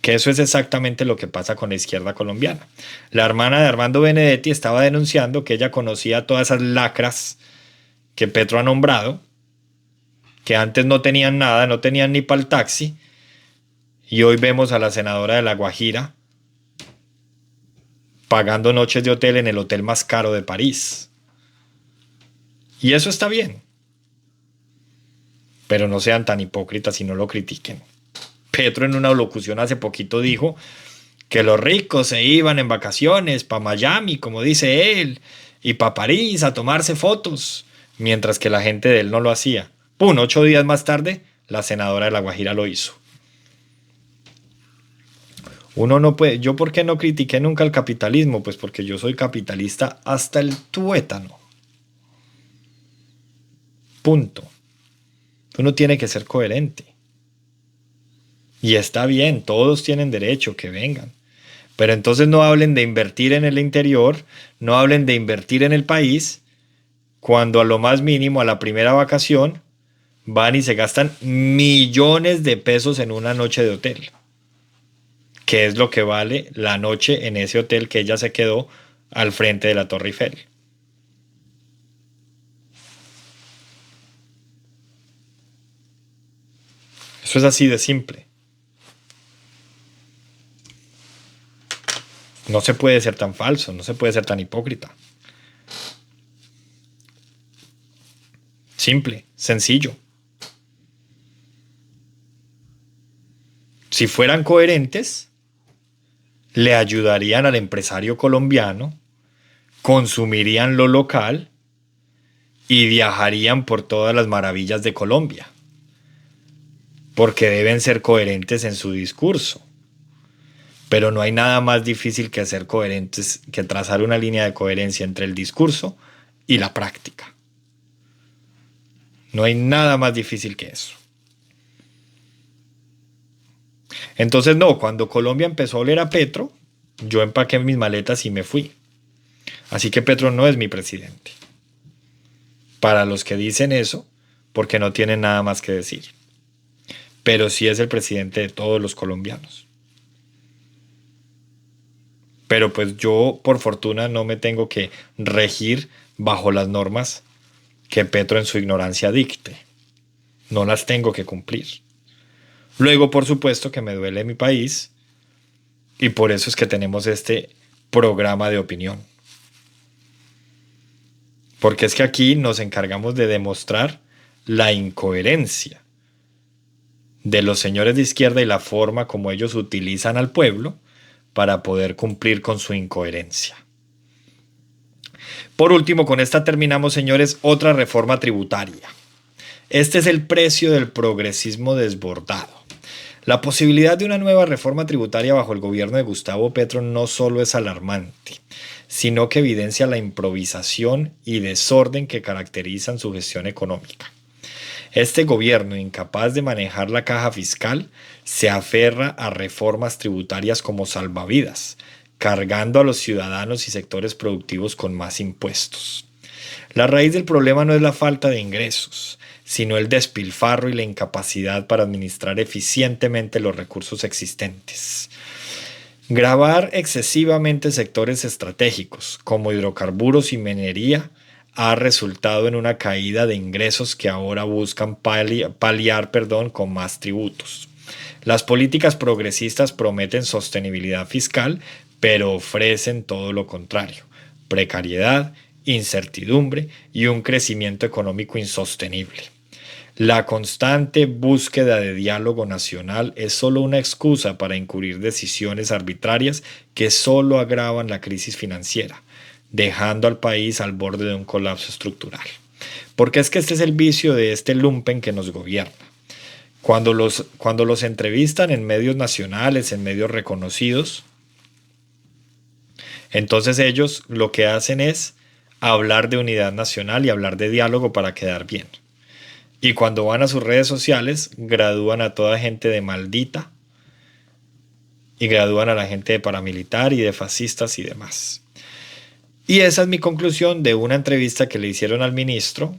A: Que eso es exactamente lo que pasa con la izquierda colombiana. La hermana de Armando Benedetti estaba denunciando que ella conocía todas esas lacras que Petro ha nombrado, que antes no tenían nada, no tenían ni para el taxi, y hoy vemos a la senadora de La Guajira pagando noches de hotel en el hotel más caro de París. Y eso está bien. Pero no sean tan hipócritas y no lo critiquen. Petro en una locución hace poquito dijo que los ricos se iban en vacaciones para Miami, como dice él, y para París a tomarse fotos, mientras que la gente de él no lo hacía. ¡Pum! 8 días más tarde, la senadora de La Guajira lo hizo. Uno no puede. ¿Yo por qué no critiqué nunca el capitalismo? Pues porque yo soy capitalista hasta el tuétano. Punto. Uno tiene que ser coherente. Y está bien, todos tienen derecho, que vengan. Pero entonces no hablen de invertir en el interior, no hablen de invertir en el país, cuando a lo más mínimo, a la primera vacación, van y se gastan millones de pesos en una noche de hotel. Que es lo que vale la noche en ese hotel que ella se quedó al frente de la Torre Eiffel. Eso es así de simple. No se puede ser tan falso, no se puede ser tan hipócrita. Simple, sencillo. Si fueran coherentes, le ayudarían al empresario colombiano, consumirían lo local y viajarían por todas las maravillas de Colombia. Porque deben ser coherentes en su discurso. Pero no hay nada más difícil que ser coherentes, que trazar una línea de coherencia entre el discurso y la práctica. No hay nada más difícil que eso. Entonces no, cuando Colombia empezó a oler a Petro, yo empaqué mis maletas y me fui. Así que Petro no es mi presidente. Para los que dicen eso, porque no tienen nada más que decir. Pero sí es el presidente de todos los colombianos. Pero pues yo, por fortuna, no me tengo que regir bajo las normas que Petro en su ignorancia dicte. No las tengo que cumplir. Luego, por supuesto, que me duele mi país Y por eso es que tenemos este programa de opinión. Porque es que aquí nos encargamos de demostrar la incoherencia de los señores de izquierda y la forma como ellos utilizan al pueblo para poder cumplir con su incoherencia. Por último, con esta terminamos, señores, otra reforma tributaria. Este es el precio del progresismo desbordado. La posibilidad de una nueva reforma tributaria bajo el gobierno de Gustavo Petro no solo es alarmante, sino que evidencia la improvisación y desorden que caracterizan su gestión económica. Este gobierno, incapaz de manejar la caja fiscal, se aferra a reformas tributarias como salvavidas, cargando a los ciudadanos y sectores productivos con más impuestos. La raíz del problema no es la falta de ingresos, sino el despilfarro y la incapacidad para administrar eficientemente los recursos existentes. Gravar excesivamente sectores estratégicos como hidrocarburos y minería ha resultado en una caída de ingresos que ahora buscan paliar con más tributos. Las políticas progresistas prometen sostenibilidad fiscal, pero ofrecen todo lo contrario: precariedad, incertidumbre y un crecimiento económico insostenible. La constante búsqueda de diálogo nacional es solo una excusa para encubrir decisiones arbitrarias que solo agravan la crisis financiera, dejando al país al borde de un colapso estructural. Porque es que este es el vicio de este lumpen que nos gobierna. Cuando los entrevistan en medios nacionales, en medios reconocidos, entonces ellos lo que hacen es hablar de unidad nacional y hablar de diálogo para quedar bien. Y cuando van a sus redes sociales, gradúan a toda gente de maldita y gradúan a la gente de paramilitar y de fascistas y demás. Y esa es mi conclusión de una entrevista que le hicieron al ministro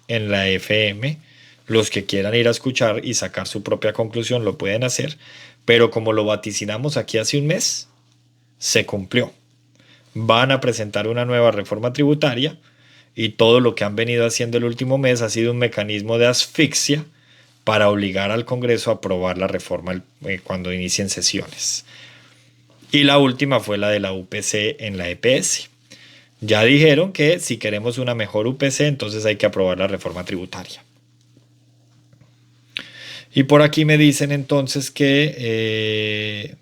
A: en la FM. Los que quieran ir a escuchar y sacar su propia conclusión lo pueden hacer, pero como lo vaticinamos aquí hace un mes, se cumplió. Van a presentar una nueva reforma tributaria y todo lo que han venido haciendo el último mes ha sido un mecanismo de asfixia para obligar al Congreso a aprobar la reforma cuando inicien sesiones. Y la última fue la de la UPC en la EPS. Ya dijeron que si queremos una mejor UPC, entonces hay que aprobar la reforma tributaria. Y por aquí me dicen entonces que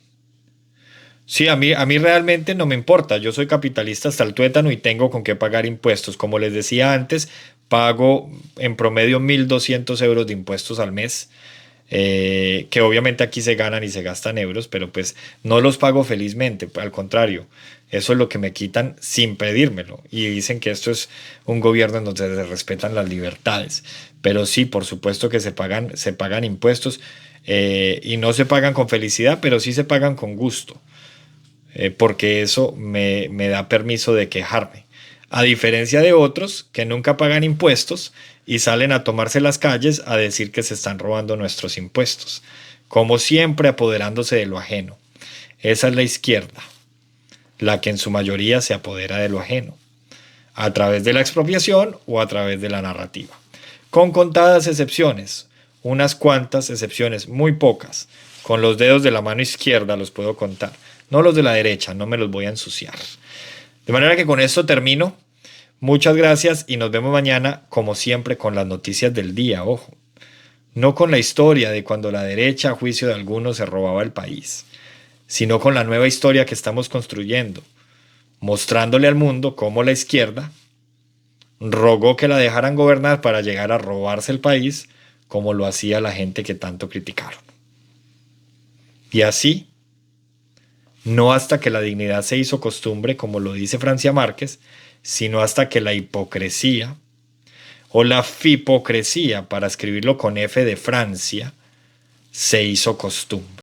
A: sí, a mí realmente no me importa. Yo soy capitalista hasta el tuétano y tengo con qué pagar impuestos. Como les decía antes, pago en promedio 1.200 euros de impuestos al mes, que obviamente aquí se ganan y se gastan euros, pero pues no los pago felizmente. Al contrario, eso es lo que me quitan sin pedírmelo. Y dicen que esto es un gobierno en donde se respetan las libertades. Pero sí, por supuesto que se pagan impuestos y no se pagan con felicidad, pero sí se pagan con gusto. Porque eso me da permiso de quejarme. A diferencia de otros que nunca pagan impuestos y salen a tomarse las calles a decir que se están robando nuestros impuestos, como siempre apoderándose de lo ajeno. Esa es la izquierda, la que en su mayoría se apodera de lo ajeno, a través de la expropiación o a través de la narrativa. Con contadas excepciones, unas cuantas excepciones, muy pocas, con los dedos de la mano izquierda los puedo contar. No los de la derecha, no me los voy a ensuciar. De manera que con esto termino. Muchas gracias y nos vemos mañana, como siempre, con las noticias del día, ojo. No con la historia de cuando la derecha, a juicio de algunos, se robaba el país, sino con la nueva historia que estamos construyendo, mostrándole al mundo cómo la izquierda rogó que la dejaran gobernar para llegar a robarse el país, como lo hacía la gente que tanto criticaron. Y así, no hasta que la dignidad se hizo costumbre, como lo dice Francia Márquez, sino hasta que la hipocresía, o la fipocresía, para escribirlo con F de Francia, se hizo costumbre.